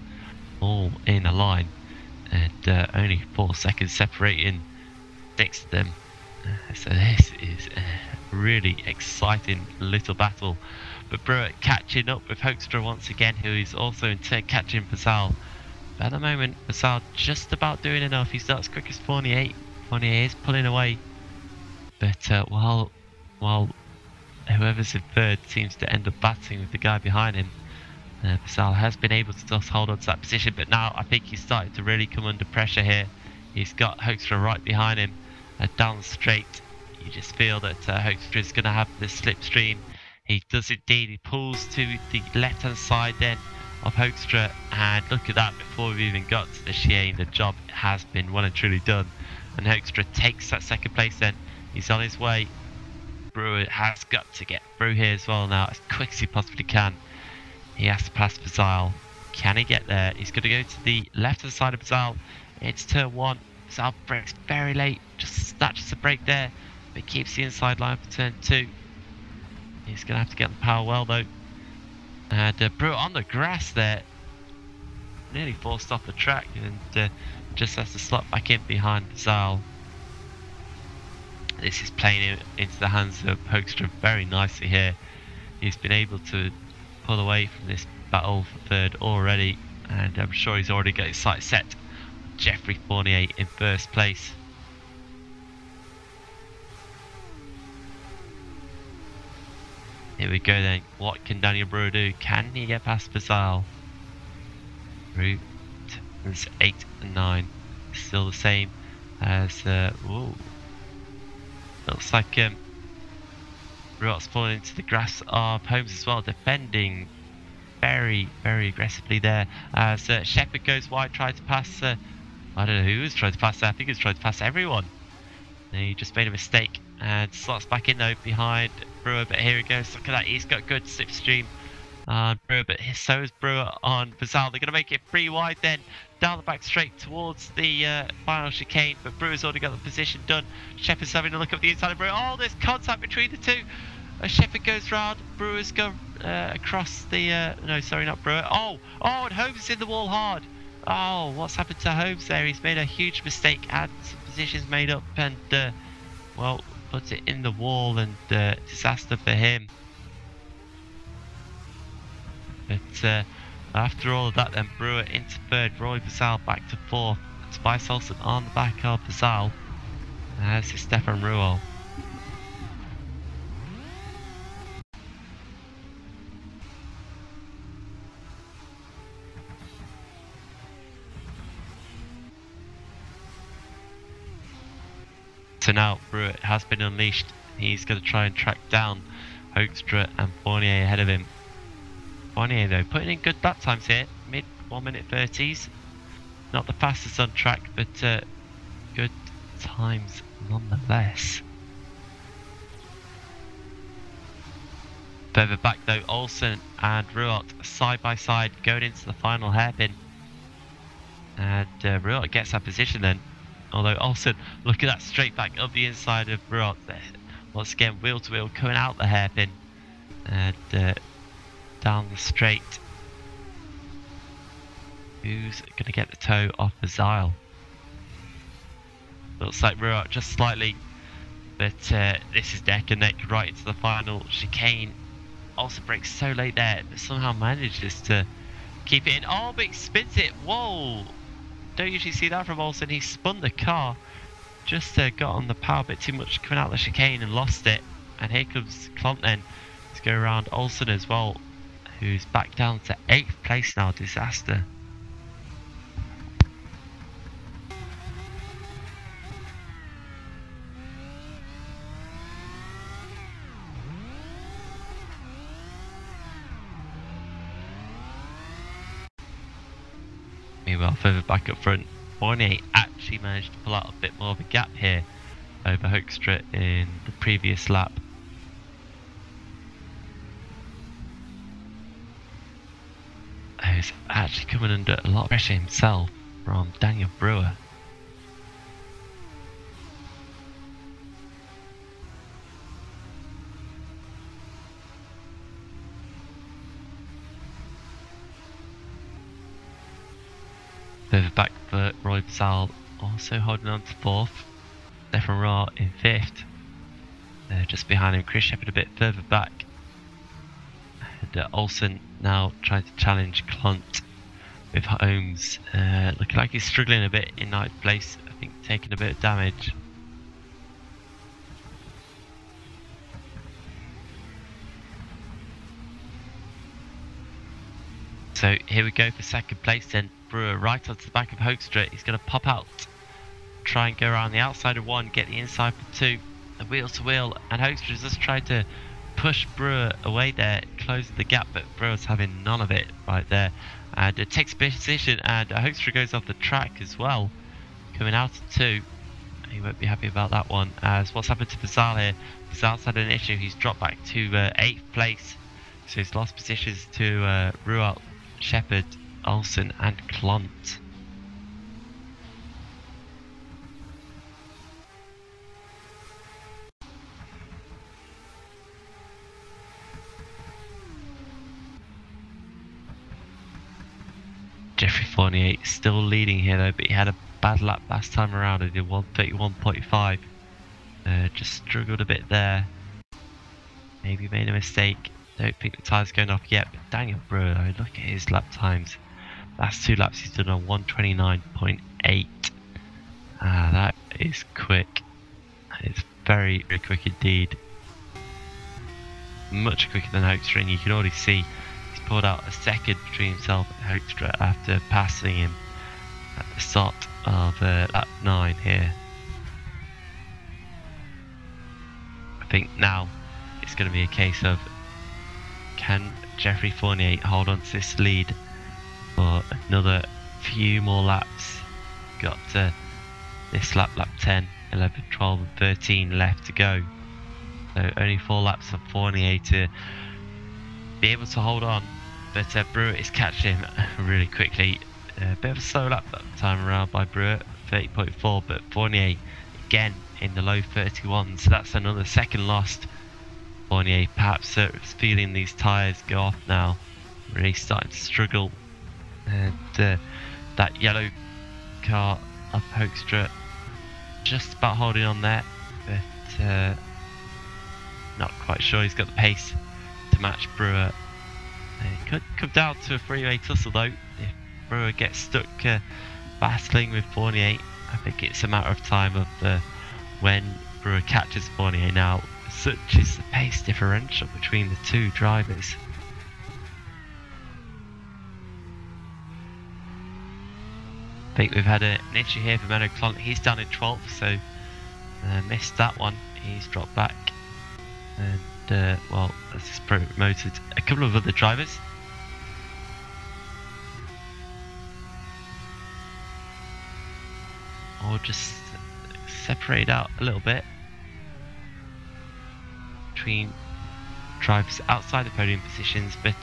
all in a line, and only 4 seconds separating 6 of them. So this is a really exciting little battle. But Brewer catching up with Hoekstra once again, who is also in turn catching Vassal. But at the moment, Vassal just about doing enough. He's not as quick as Fournier. Fournier is pulling away. But while whoever's in 3rd seems to end up battling with the guy behind him, Vassal has been able to just hold on to that position. But now I think he's starting to really come under pressure here. He's got Hoekstra right behind him, down straight. You just feel that Hoekstra is going to have the slipstream. He does indeed. He pulls to the left-hand side then of Hoekstra, and look at that, before we've even got to the chicane, the job has been well and truly done. And Hoekstra takes that 2nd place then. He's on his way. Brewer has got to get through here as well now, as quick as he possibly can. He has to pass Vassal. Can he get there? He's going to go to the left-hand side of Vassal. It's turn 1. Vassal brakes very late, just snatches the brake there, but keeps the inside line for turn 2. He's going to have to get the power well though. And Brewer on the grass there, nearly forced off the track, and just has to slot back in behind Vassal. This is playing into the hands of Hoekstra very nicely here. He's been able to pull away from this battle for 3rd already, and I'm sure he's already got his sights set. Jeffrey Fournier in 1st place. Here we go then. What can Daniel Brewer do? Can he get past Vassal? Route 8 and 9. Still the same as whoa. Looks like Ruot's falling into the grass of Holmes as well, defending very, very aggressively there. As Shepherd goes wide, tried to pass I don't know who was trying to pass there. I think he was trying to pass everyone. He just made a mistake and slots back in though behind Brewer, but here he goes. Look at that, he's got good slipstream on Brewer, but so is Brewer on Vassal. They're going to make it 3 wide then, down the back straight towards the final chicane, but Brewer's already got the position done. Shepherd's having a look up the inside of Brewer. Oh, there's contact between the 2. Shepherd goes round, Brewer's gone across the, no sorry not Brewer. Oh, and Holmes is in the wall hard. Oh, what's happened to Holmes there? He's made a huge mistake, had some positions made up and, well, put it in the wall, and disaster for him. But after all of that, then Brewer into third, Roy Basal back to fourth, Tobias Olsen on the back of Basal, as is Stefan Ruel. So now Brewer has been unleashed. He's going to try and track down Hoekstra and Fournier ahead of him. Fournier though putting in good lap times here, mid 1 minute 30s. Not the fastest on track, but good times nonetheless. Further back though, Olsen and Ruot side by side going into the final hairpin. And Ruot gets that position then. Although Olsen, look at that straight back up the inside of Ruot there. Once again, wheel to wheel coming out the hairpin. And down the straight. Who's going to get the toe off the Zyle? Looks like Ruot just slightly. But this is neck and neck right into the final chicane. Also breaks so late there, but somehow manages to keep it in. Oh, but he spins it. Whoa! Don't usually see that from Olsen. He spun the car. Just got on the power a bit too much coming out the chicane and lost it. And here comes Klont then to go around Olsen as well, who's back down to 8th place now. Disaster. Meanwhile, further back up front, Fournier actually managed to pull out a bit more of a gap here over Hoekstra in the previous lap. He's actually coming under a lot of pressure himself from Daniel Brewer. Further back for Roy Basal, also holding on to 4th. Stefan Raw in 5th. Just behind him, Chris Shepherd a bit further back. And Olsen now trying to challenge Klont with Holmes. Looking like he's struggling a bit in 9th place. I think taking a bit of damage. So here we go for 2nd place then. Brewer right onto the back of Hoekstra. He's going to pop out, try and go around the outside of 1, get the inside for 2, and wheel to wheel. And Hoekstra's just tried to push Brewer away there, closing the gap, but Brewer's having none of it right there. And it takes a position, and Hoekstra goes off the track as well, coming out of 2. He won't be happy about that one, as what's happened to Basal here. Basal's had an issue. He's dropped back to 8th place, so he's lost positions to Ruat, Shepherd, Olsen and Klont. Jeffrey Fournier still leading here though, but he had a bad lap last time around. He did 1:31.5. Just struggled a bit there. Maybe made a mistake. Don't think the tyre's going off yet, but Daniel Brewer, look at his lap times. Last 2 laps he's done on 1:29.8. That is quick. It's very, very quick indeed. Much quicker than Hoekstra, and you can already see he's pulled out a second between himself and Hoekstra after passing him at the start of lap 9 here. I think now it's going to be a case of, can Jeffrey Fournier hold on to this lead for another few more laps? Got this lap 10, 11, 12 and 13 left to go. So only 4 laps for Fournier to be able to hold on. But Brewer is catching him really quickly. A bit of a slow lap that time around by Brewer, 30.4, but Fournier again in the low 31s. So that's another second lost. Fournier perhaps feeling these tyres go off now. Really starting to struggle. And that yellow car of Hoekstra just about holding on there, but not quite sure he's got the pace to match Brewer. It could come down to a freeway tussle though. If Brewer gets stuck battling with Fournier, I think it's a matter of time of when Brewer catches Fournier. Now, such is the pace differential between the two drivers. I think we've had an issue here for Menno Klont. He's down in 12th, so missed that one. He's dropped back. And, well, that's just promoted a couple of other drivers. Or just separate out a little bit between drivers outside the podium positions, but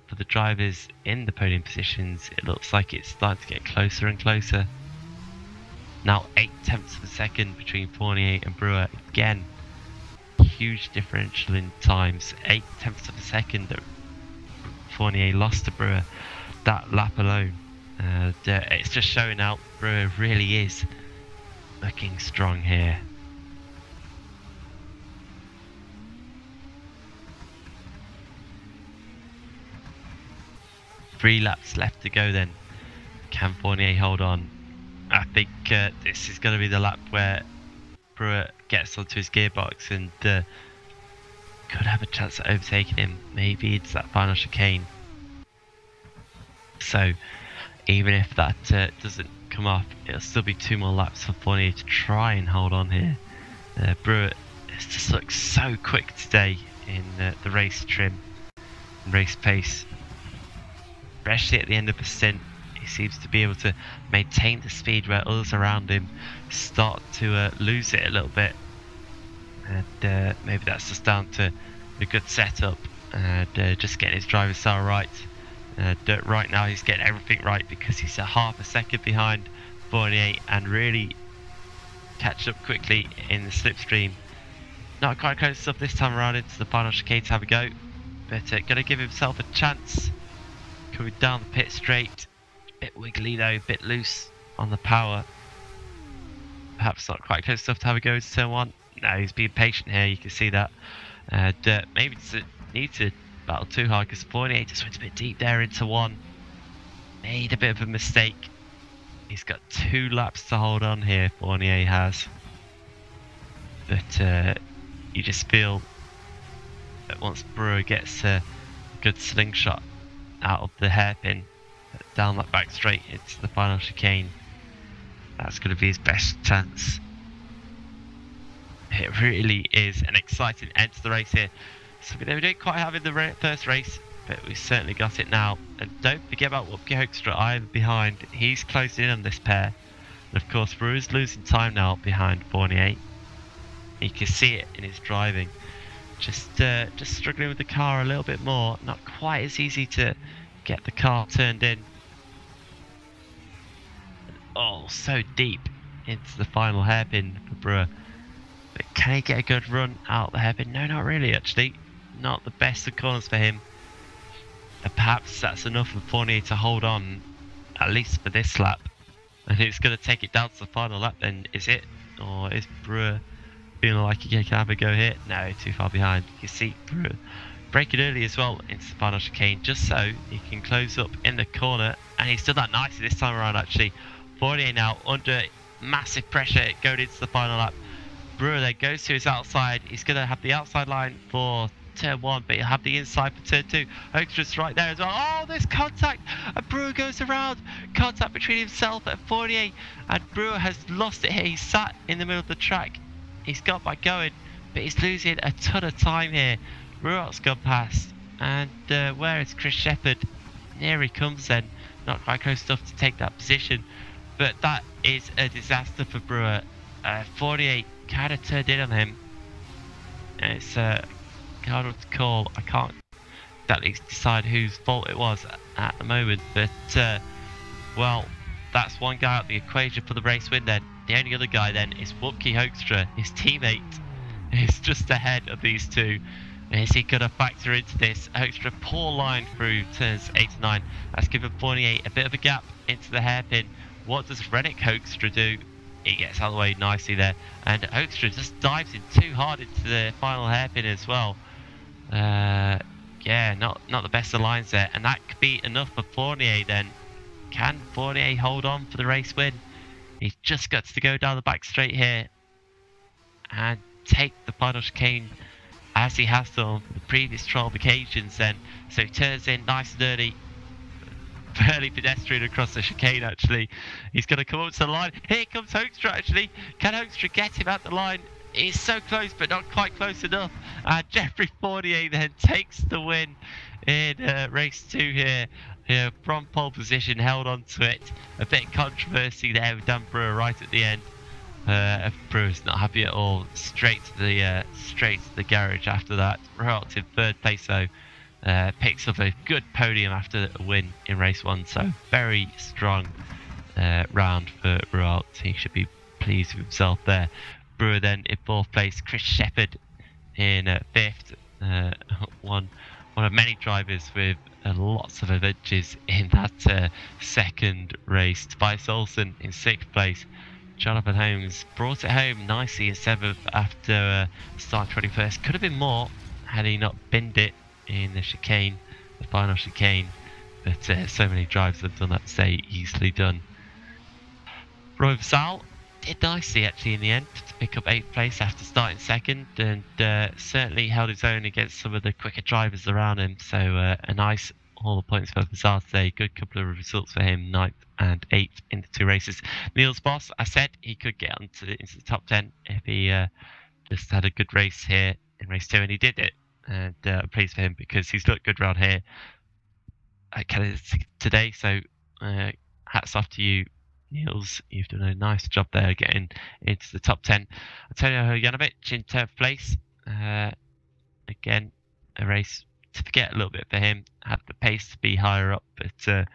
for the drivers in the podium positions, it looks like it's starting to get closer and closer. Now 0.8 of a second between Fournier and Brewer. Again, huge differential in times. 0.8 of a second that Fournier lost to Brewer that lap alone. It's just showing out Brewer really is looking strong here. Three laps left to go then. Can Fournier hold on? I think this is going to be the lap where Brewer gets onto his gearbox and could have a chance of overtaking him. Maybe it's that final chicane. So even if that doesn't come off, it'll still be 2 more laps for Fournier to try and hold on here. Brewer just looks so quick today in the race trim and race pace. Especially at the end of the stint, he seems to be able to maintain the speed where others around him start to lose it a little bit. And maybe that's just down to a good setup and just getting his driver's style right. Right now he's getting everything right because he's a half a second behind Fournier and really catch up quickly in the slipstream. Not quite close enough this time around into the final chicane to have a go, but going to give himself a chance. Coming down the pit straight, a bit wiggly though, a bit loose on the power. Perhaps not quite close enough to have a go into turn 1. No, he's being patient here, you can see that. Maybe need to battle too hard because Fournier just went a bit deep there into 1. Made a bit of a mistake. He's got 2 laps to hold on here, Fournier has. But you just feel that once Brewer gets a good slingshot out of the hairpin down that back straight into the final chicane, that's going to be his best chance. It really is an exciting end to the race here. So we didn't quite have in the first race, but we certainly got it now. And don't forget about Wupke Hoekstra either behind. He's closing in on this pair. And of course Brewer's losing time now behind Fournier. You can see it in his driving. Just struggling with the car a little bit more. Not quite as easy to get the car turned in. Oh, so deep into the final hairpin for Brewer. But can he get a good run out the hairpin? No, not really actually. Not the best of corners for him. And perhaps that's enough for Fournier to hold on, at least for this lap. And it's going to take it down to the final lap then, is it? Or is Brewer feeling like he can have a go here? No, too far behind. You see Brewer breaking early as well into the final chicane, just so he can close up in the corner. And he's done that nicely this time around actually. Fournier now under massive pressure going into the final lap. Brewer then goes to his outside. He's going to have the outside line for turn 1, but he'll have the inside for turn 2. Hoekstra's right there as well. Oh, there's contact, and Brewer goes around. Contact between himself and Fournier, and Brewer has lost it here. He's sat in the middle of the track. He's got back going, but he's losing a ton of time here. Ruart's gone past, and where is Chris Shepherd? Here he comes then. Not quite close enough to take that position, but that is a disaster for Brewer. Fournier kind of turned in on him. It's hard to call. I can't exactly decide whose fault it was at the moment, but well, that's one guy out the equation for the race win then. The only other guy then is Wupke Hoekstra. His teammate is just ahead of these two, Is he going to factor into this? Extra poor line through turns 8 to 9. That's given Fournier a bit of a gap into the hairpin. What does Rennick Hoekstra do? He gets out of the way nicely there. And Hoekstra just dives in too hard into the final hairpin as well. Yeah, not the best of lines there. And that could be enough for Fournier then. Can Fournier hold on for the race win? He's just got to go down the back straight here and take the final chicane as he has done on the previous 12 occasions then. So he turns in nice and early, fairly pedestrian across the chicane actually. He's going to come up to the line. Here comes Hoekstra actually. Can Hoekstra get him at the line? He's so close but not quite close enough. And Jeffrey Fournier then takes the win in race 2 here. From pole position, held on to it. A bit of controversy there with Dan Brewer right at the end. Brewer's not happy at all. Straight to the garage after that. Royalt in 3rd place though. Picks up a good podium after a win in race 1. So very strong round for Royalt. He should be pleased with himself there. Brewer then in 4th place. Chris Shepherd in 5th. One of many drivers with lots of adventures in that second race. Tobias Olsen in 6th place. Jonathan Holmes brought it home nicely in 7th after start 21st. Could have been more had he not binned it in the chicane, the final chicane. But so many drivers have done that today, easily done. Roy Vassal did nicely actually in the end to pick up 8th place after starting 2nd, and certainly held his own against some of the quicker drivers around him. So a nice all the points for Vassal today. Good couple of results for him, 9th and 8th in the 2 races. Niels Boss, I said he could get into the top 10 if he just had a good race here in race 2, and he did it. And I'm pleased for him because he's looked good around here today. So hats off to you, Niels. You've done a nice job there getting into the top 10. Antonio Janovic in 10th place. Again, a race to forget a little bit for him. Had the pace to be higher up, but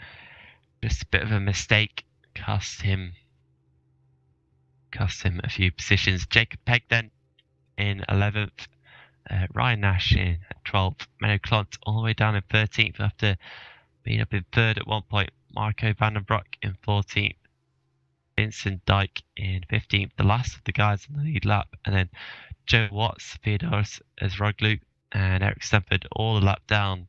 just a bit of a mistake cost him a few positions. Jacob Pegg then in 11th. Ryan Nash in 12th. Menno Klont all the way down in 13th after being up in 3rd at one point. Marco van den Broek in 14th. Vincent Dijk in 15th, the last of the guys on the lead lap. And then Joe Watts, Theodoros Azroglu, and Eric Stanford all the lap down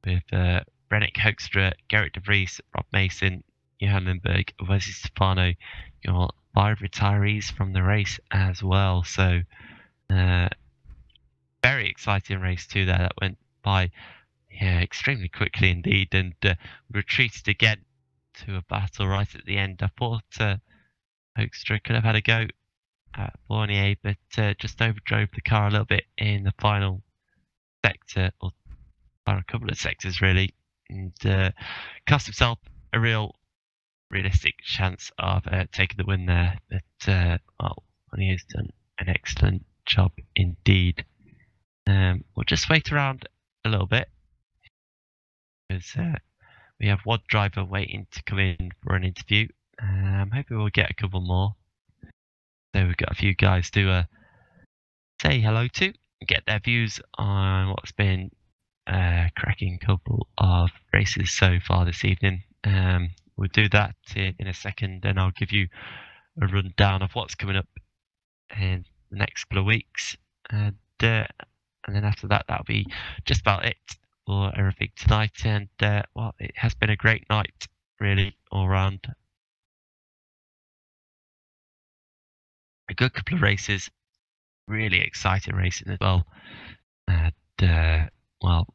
with Rennick Hoekstra, Gerrit de Vries, Rob Mason, Johan Lindberg, Wesley Stefano, your 5 retirees from the race as well. So very exciting race 2 there that went by extremely quickly indeed, and retreated again to a battle right at the end. I thought Hoekstra could have had a go at Fournier, but just overdrove the car a little bit in the final sector, or a couple of sectors really, and cost himself a realistic chance of taking the win there. But well, Fournier has done an excellent job indeed. We'll just wait around a little bit because we have one driver waiting to come in for an interview. Hoping we'll get a couple more. So we've got a few guys to say hello to and get their views on what's been a cracking couple of races so far this evening. We'll do that in a second, and I'll give you a rundown of what's coming up in the next couple of weeks. And then after that, that'll be just about it for everything tonight. And well, it has been a great night, really, all round. A good couple of races, really exciting racing as well. And well,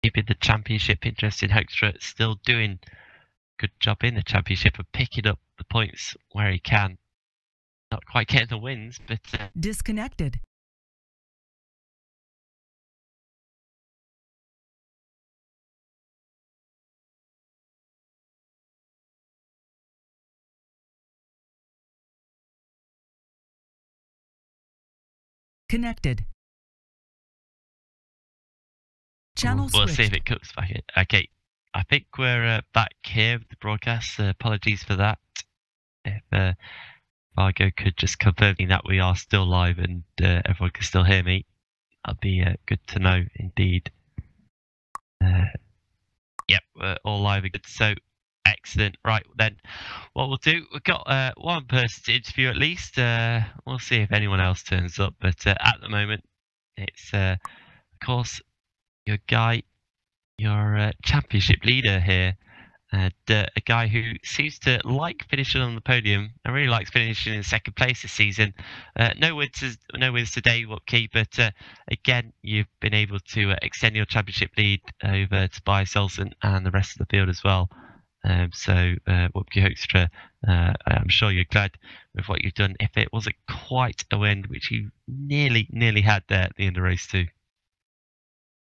keeping the championship interesting. Hoekstra still doing a good job in the championship of picking up the points where he can. Not quite getting the wins, but disconnected. Connected. Channel we'll switched. see if it comes back in. Okay, I think we're back here with the broadcast. Apologies for that. If Margo could just confirm that we are still live and everyone can still hear me. that'll be good to know indeed. Yep, we're all live and good. So excellent. Right then, what we'll do, we've got one person to interview at least. We'll see if anyone else turns up, but at the moment, it's of course your guy, your championship leader here. And a guy who seems to like finishing on the podium and really likes finishing in second place this season. No wins today, Whoopkey, but again, you've been able to extend your championship lead over Tobias Olsen and the rest of the field as well. So, Whoopkey Hoekstra, I'm sure you're glad with what you've done. If it wasn't quite a win, which you nearly had there at the end of race 2.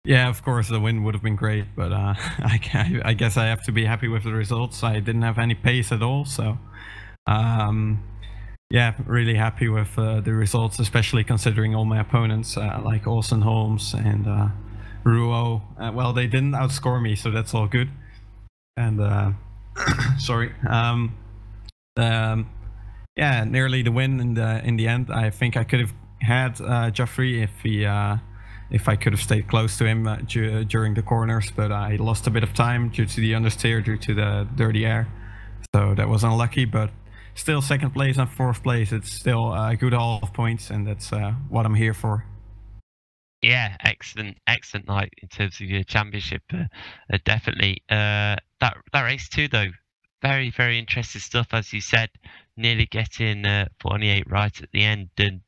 Yeah, of course, the win would have been great, but I guess I have to be happy with the results. I didn't have any pace at all, so yeah, really happy with the results, especially considering all my opponents like Olsen Holmes and Ruo. Well, they didn't outscore me, so that's all good. And sorry, yeah, nearly the win in the end. I think I could have had Geoffrey if I could have stayed close to him during the corners, but I lost a bit of time due to the understeer, due to the dirty air. So that was unlucky, but still second place and fourth place. It's still a good haul of points, and that's what I'm here for. Yeah, excellent night in terms of your championship. Definitely. That race 2 though, very interesting stuff, as you said. Nearly getting 48 right at the end, and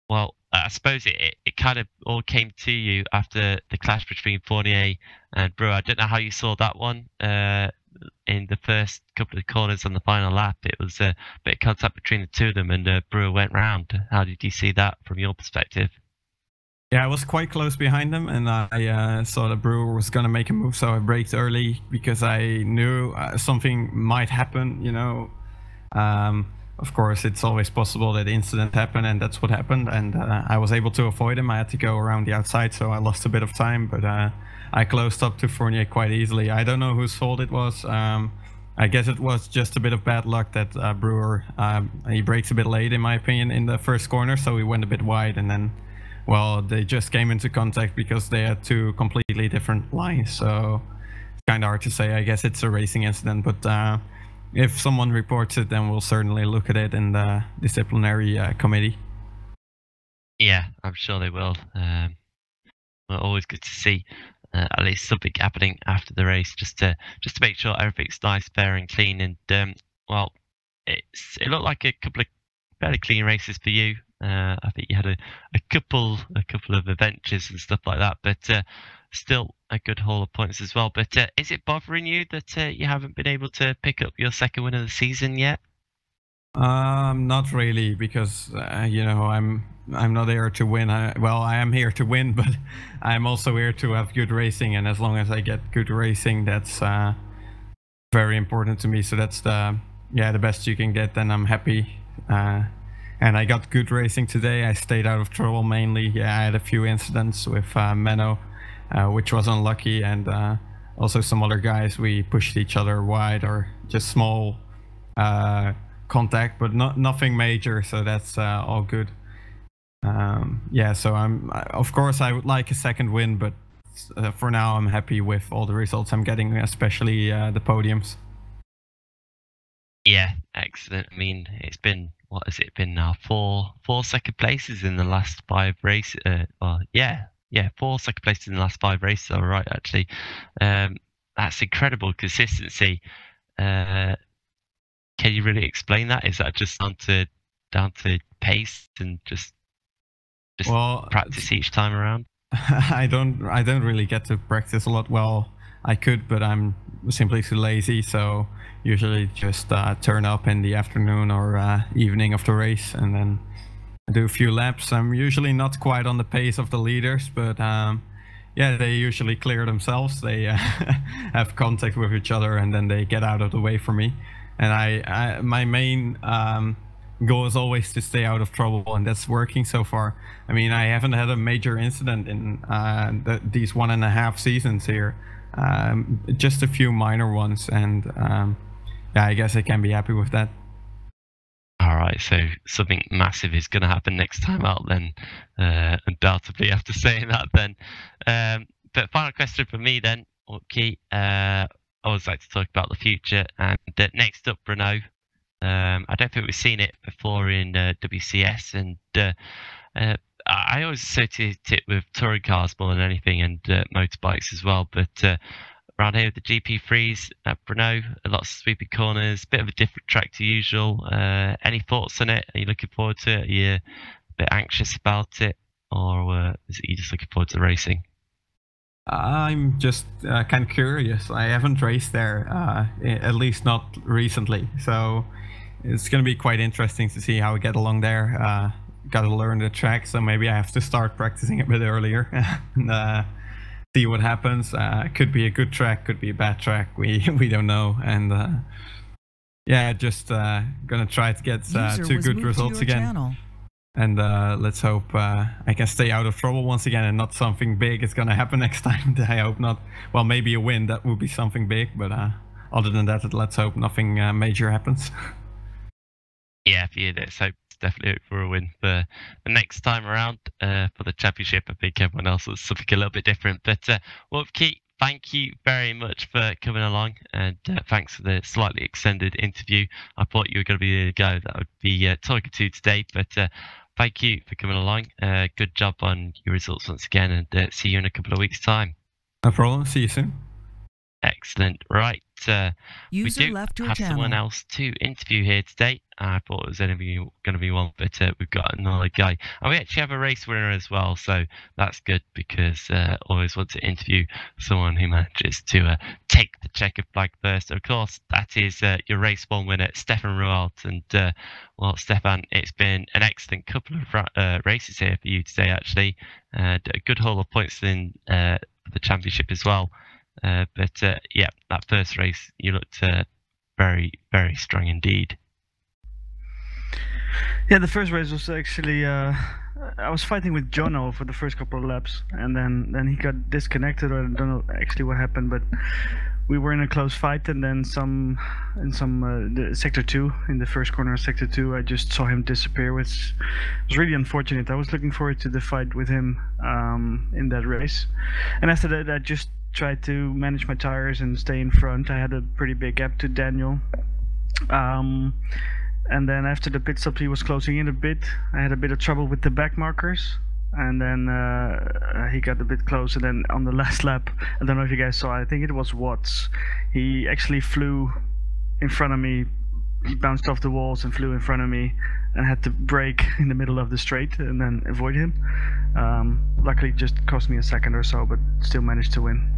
well, I suppose it kind of all came to you after the clash between Fournier and Brewer. I don't know how you saw that one in the first couple of corners on the final lap. It was a bit of contact between the two of them, and Brewer went round. How did you see that from your perspective? Yeah, I was quite close behind him, and I saw that Brewer was going to make a move, so I braked early because I knew something might happen, you know. Of course, it's always possible that incident happened, and that's what happened. And I was able to avoid him. I had to go around the outside, so I lost a bit of time. But I closed up to Fournier quite easily. I don't know whose fault it was. I guess it was just a bit of bad luck that Brewer, he brakes a bit late, in my opinion, in the first corner. So he went a bit wide, and then, well, they just came into contact because they had two completely different lines. So it's kind of hard to say. I guess it's a racing incident, but if someone reports it, then we'll certainly look at it in the disciplinary committee. Yeah, I'm sure they will. Well, always good to see at least something happening after the race, just to make sure everything's nice, fair, and clean. And well, it looked like a couple of fairly clean races for you. I think you had a couple of adventures and stuff like that, but still a good haul of points as well. But is it bothering you that you haven't been able to pick up your second win of the season yet? Not really, because you know, I'm not here to win. Well, I am here to win, but I'm also here to have good racing, and as long as I get good racing, that's very important to me. So that's the best you can get, and I'm happy. And I got good racing today. I stayed out of trouble mainly. Yeah, I had a few incidents with Menno, which was unlucky, and also some other guys. We pushed each other wide, or just small contact, but nothing major. So that's all good. Yeah, so of course I would like a second win, but for now I'm happy with all the results I'm getting, especially the podiums. Yeah, excellent. I mean, it's been, what has it been now? Four second places in the last 5 races. Well, yeah, 4 second places in the last 5 races. All right, actually, that's incredible consistency. Can you really explain that? Is that just down to pace and just practice each time around? I don't really get to practice a lot. Well, I could, but I'm simply too lazy. So usually just turn up in the afternoon or evening of the race, and then do a few laps. I'm usually not quite on the pace of the leaders, but yeah, they usually clear themselves. They have contact with each other, and then they get out of the way for me. And my main goal is always to stay out of trouble, and that's working so far. I mean, I haven't had a major incident in these 1.5 seasons here. Just a few minor ones, and yeah, I guess I can be happy with that. All right, so something massive is going to happen next time out then, undoubtedly after saying that then. But final question for me then, okay, I always like to talk about the future, and next up, Bruno. I don't think we've seen it before in WCS, and I always associate it with touring cars more than anything, and motorbikes as well, but around here with the GP3s at Brno, lots of sweeping corners, bit of a different track to usual. Any thoughts on it? Are you looking forward to it? Are you a bit anxious about it, or is it you just looking forward to racing? I'm just kind of curious. I haven't raced there, at least not recently, so it's going to be quite interesting to see how we get along there. Got to learn the track, so maybe I have to start practicing a bit earlier and see what happens. Could be a good track, could be a bad track. We don't know, and yeah, just gonna try to get two good results again. Channel. And let's hope I can stay out of trouble once again, and not something big is gonna happen next time. I hope not. Well, maybe a win, that would be something big, but other than that, let's hope nothing major happens. Yeah, for you, let's hope. Definitely hope for a win for the next time around for the championship. I think everyone else was something a little bit different. But Keith, thank you very much for coming along, and thanks for the slightly extended interview. I thought you were going to be the guy that I would be talking to today, but thank you for coming along. Good job on your results once again, and see you in a couple of weeks' time. No problem. See you soon. Excellent. Right. We do left your have channel. someone else to interview here today. I thought it was only going to be one, but we've got another guy. And we actually have a race winner as well, so that's good, because always want to interview someone who manages to take the checkered flag first. Of course, that is your race one winner, Stefan Rualt. And well, Stefan, it's been an excellent couple of races here for you today, actually. A good haul of points in the championship as well. But yeah, that first race, you looked very, very strong indeed. Yeah, the first race was actually I was fighting with Jono for the first couple of laps, and then he got disconnected, or I don't know actually what happened, but we were in a close fight, and then the sector 2, in the first corner of sector 2, I just saw him disappear, which was really unfortunate. I was looking forward to the fight with him in that race, and after that I just tried to manage my tires and stay in front. I had a pretty big gap to Daniel. And then after the pit stop, he was closing in a bit. I had a bit of trouble with the back markers, and then he got a bit close. And then on the last lap, I don't know if you guys saw, I think it was Watts. He actually flew in front of me. He bounced off the walls and flew in front of me, and had to brake in the middle of the straight and then avoid him. Luckily, it just cost me a second or so, but still managed to win.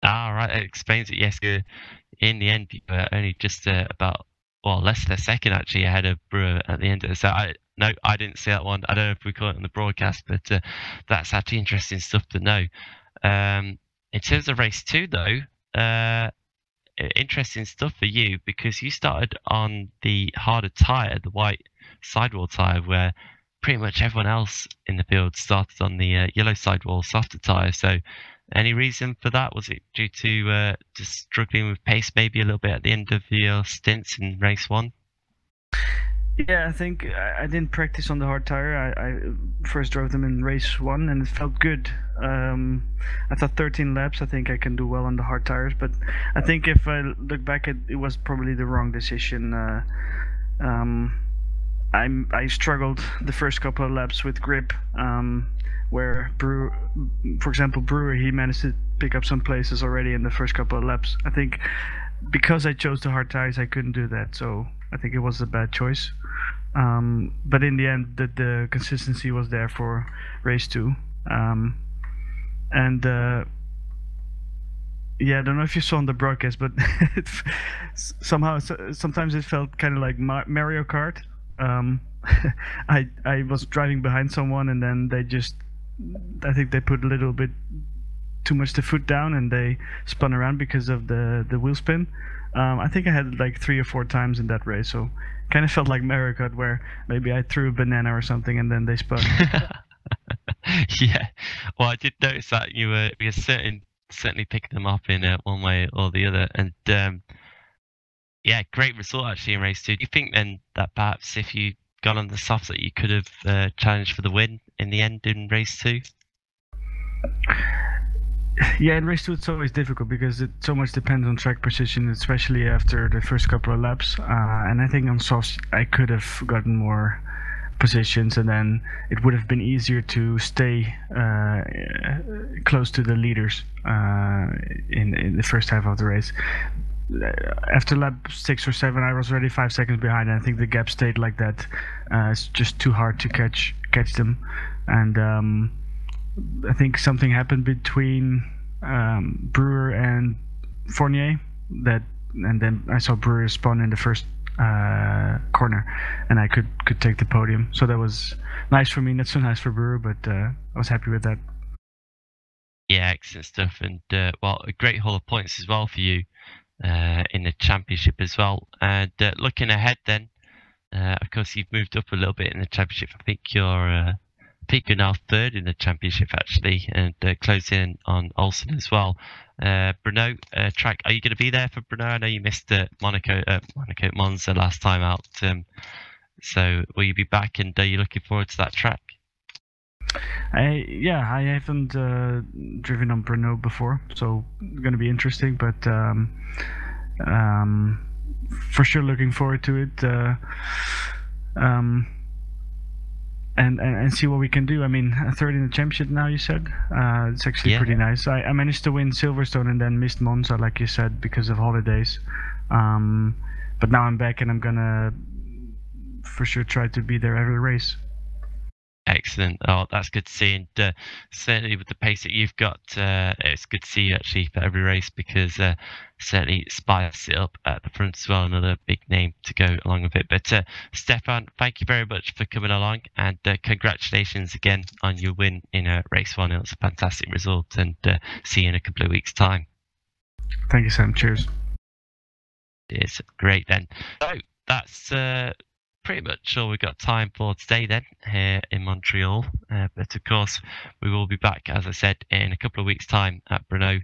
Ah, right, it explains it. Yes, in the end, only just about, well, less than a second actually ahead of Brewer at the end of it. So no, I didn't see that one. I don't know if we caught it on the broadcast, but that's actually interesting stuff to know. In terms of race 2, though, interesting stuff for you, because you started on the harder tyre, the white sidewall tyre, where pretty much everyone else in the field started on the yellow sidewall softer tyre. So any reason for that? Was it due to just struggling with pace maybe a little bit at the end of your stints in race 1? Yeah, I think I didn't practice on the hard tire. I first drove them in race 1, and it felt good. I thought 13 laps, I think I can do well on the hard tires, but I think if I look back, it was probably the wrong decision. I struggled the first couple of laps with grip, where for example, Brewer, he managed to pick up some places already in the first couple of laps. I think because I chose the hard tires, I couldn't do that, so I think it was a bad choice. But in the end, the consistency was there for race 2. And yeah, I don't know if you saw on the broadcast, but sometimes it felt kind of like Mario Kart. I was driving behind someone, and then I think they put a little bit too much the foot down, and they spun around because of the wheel spin. I think I had it like 3 or 4 times in that race, so kind of felt like Mario Kart, where maybe I threw a banana or something and then they spun. Yeah, well, I did notice that you were certainly picking them up in one way or the other, and yeah, great result actually in race 2. Do you think then that perhaps if you gone on the soft that you could have challenged for the win in the end in race 2? Yeah, in race 2 it's always difficult because it so much depends on track position, especially after the first couple of laps. And I think on softs I could have gotten more positions, and then it would have been easier to stay close to the leaders in the first half of the race. After lap 6 or 7, I was already 5 seconds behind, and I think the gap stayed like that. It's just too hard to catch them, and I think something happened between Brewer and Fournier, and then I saw Brewer spawn in the first corner, and I could take the podium. So that was nice for me, not so nice for Brewer, but I was happy with that. Yeah, excellent stuff, and well, a great haul of points as well for you in the championship as well. And looking ahead, then, of course, you've moved up a little bit in the championship. I think you're now 3rd in the championship actually, and closing in on Olsen as well. Brno track, are you going to be there for Brno? I know you missed Monza last time out. So will you be back, and are you looking forward to that track? I haven't driven on Brno before, so it's going to be interesting, but for sure looking forward to it. And see what we can do. I mean, 3rd in the championship now, you said. It's actually pretty nice. I managed to win Silverstone and then missed Monza, like you said, because of holidays. But now I'm back, and I'm gonna for sure try to be there every race. Excellent. Oh, that's good to see. And certainly with the pace that you've got, it's good to see you actually for every race, because certainly spice it up at the front as well. Another big name to go along with it. But Stefan, thank you very much for coming along, and congratulations again on your win in race 1. It was a fantastic result, and see you in a couple of weeks' time. Thank you, Sam. Cheers. It's great then. So that's pretty much all we've got time for today then here in Montreal, but of course we will be back, as I said, in a couple of weeks' time at Brno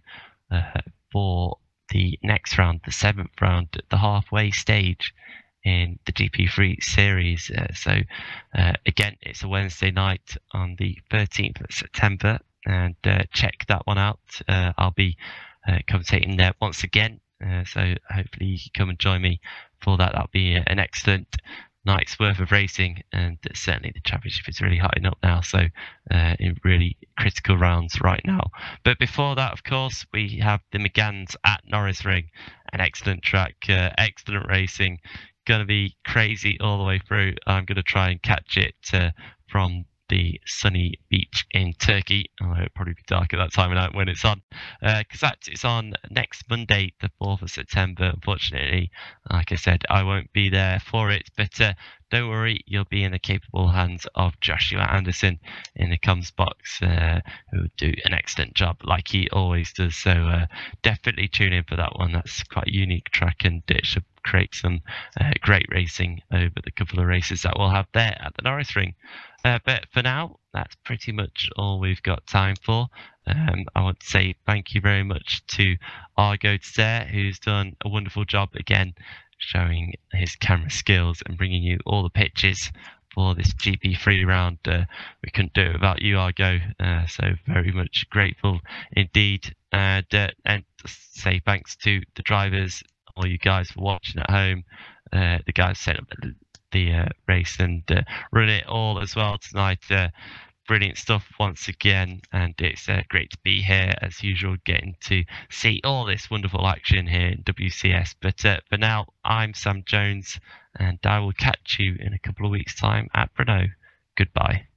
for the next round, the 7th round, the halfway stage in the GP3 series. So again, it's a Wednesday night on the 13th of September, and check that one out. I'll be commentating there once again, so hopefully you can come and join me for that. That'll be an excellent night's worth of racing, and certainly the championship is really hotting up now, so in really critical rounds right now. But before that, of course, we have the McGanns at Norris Ring, an excellent track, excellent racing, gonna be crazy all the way through. I'm gonna try and catch it from the sunny beach in Turkey. It'll probably be dark at that time of night when it's on, because it's on next Monday, the 4th of September. Unfortunately, like I said, I won't be there for it, but don't worry, you'll be in the capable hands of Joshua Anderson in the comms box, who will do an excellent job like he always does. So definitely tune in for that one. That's quite a unique track, and it should create some great racing over the couple of races that we'll have there at the Norris Ring. But for now, that's pretty much all we've got time for. I want to say thank you very much to Argo there, who's done a wonderful job again, showing his camera skills and bringing you all the pictures for this GP3 round. We couldn't do it without you, Argo, so very much grateful indeed. And say thanks to the drivers, all you guys for watching at home, the guys set up the race and run it all as well tonight. Brilliant stuff once again, and it's great to be here as usual, getting to see all this wonderful action here in WCS. But for now, I'm Sam Jones, and I will catch you in a couple of weeks' time at Brno. Goodbye.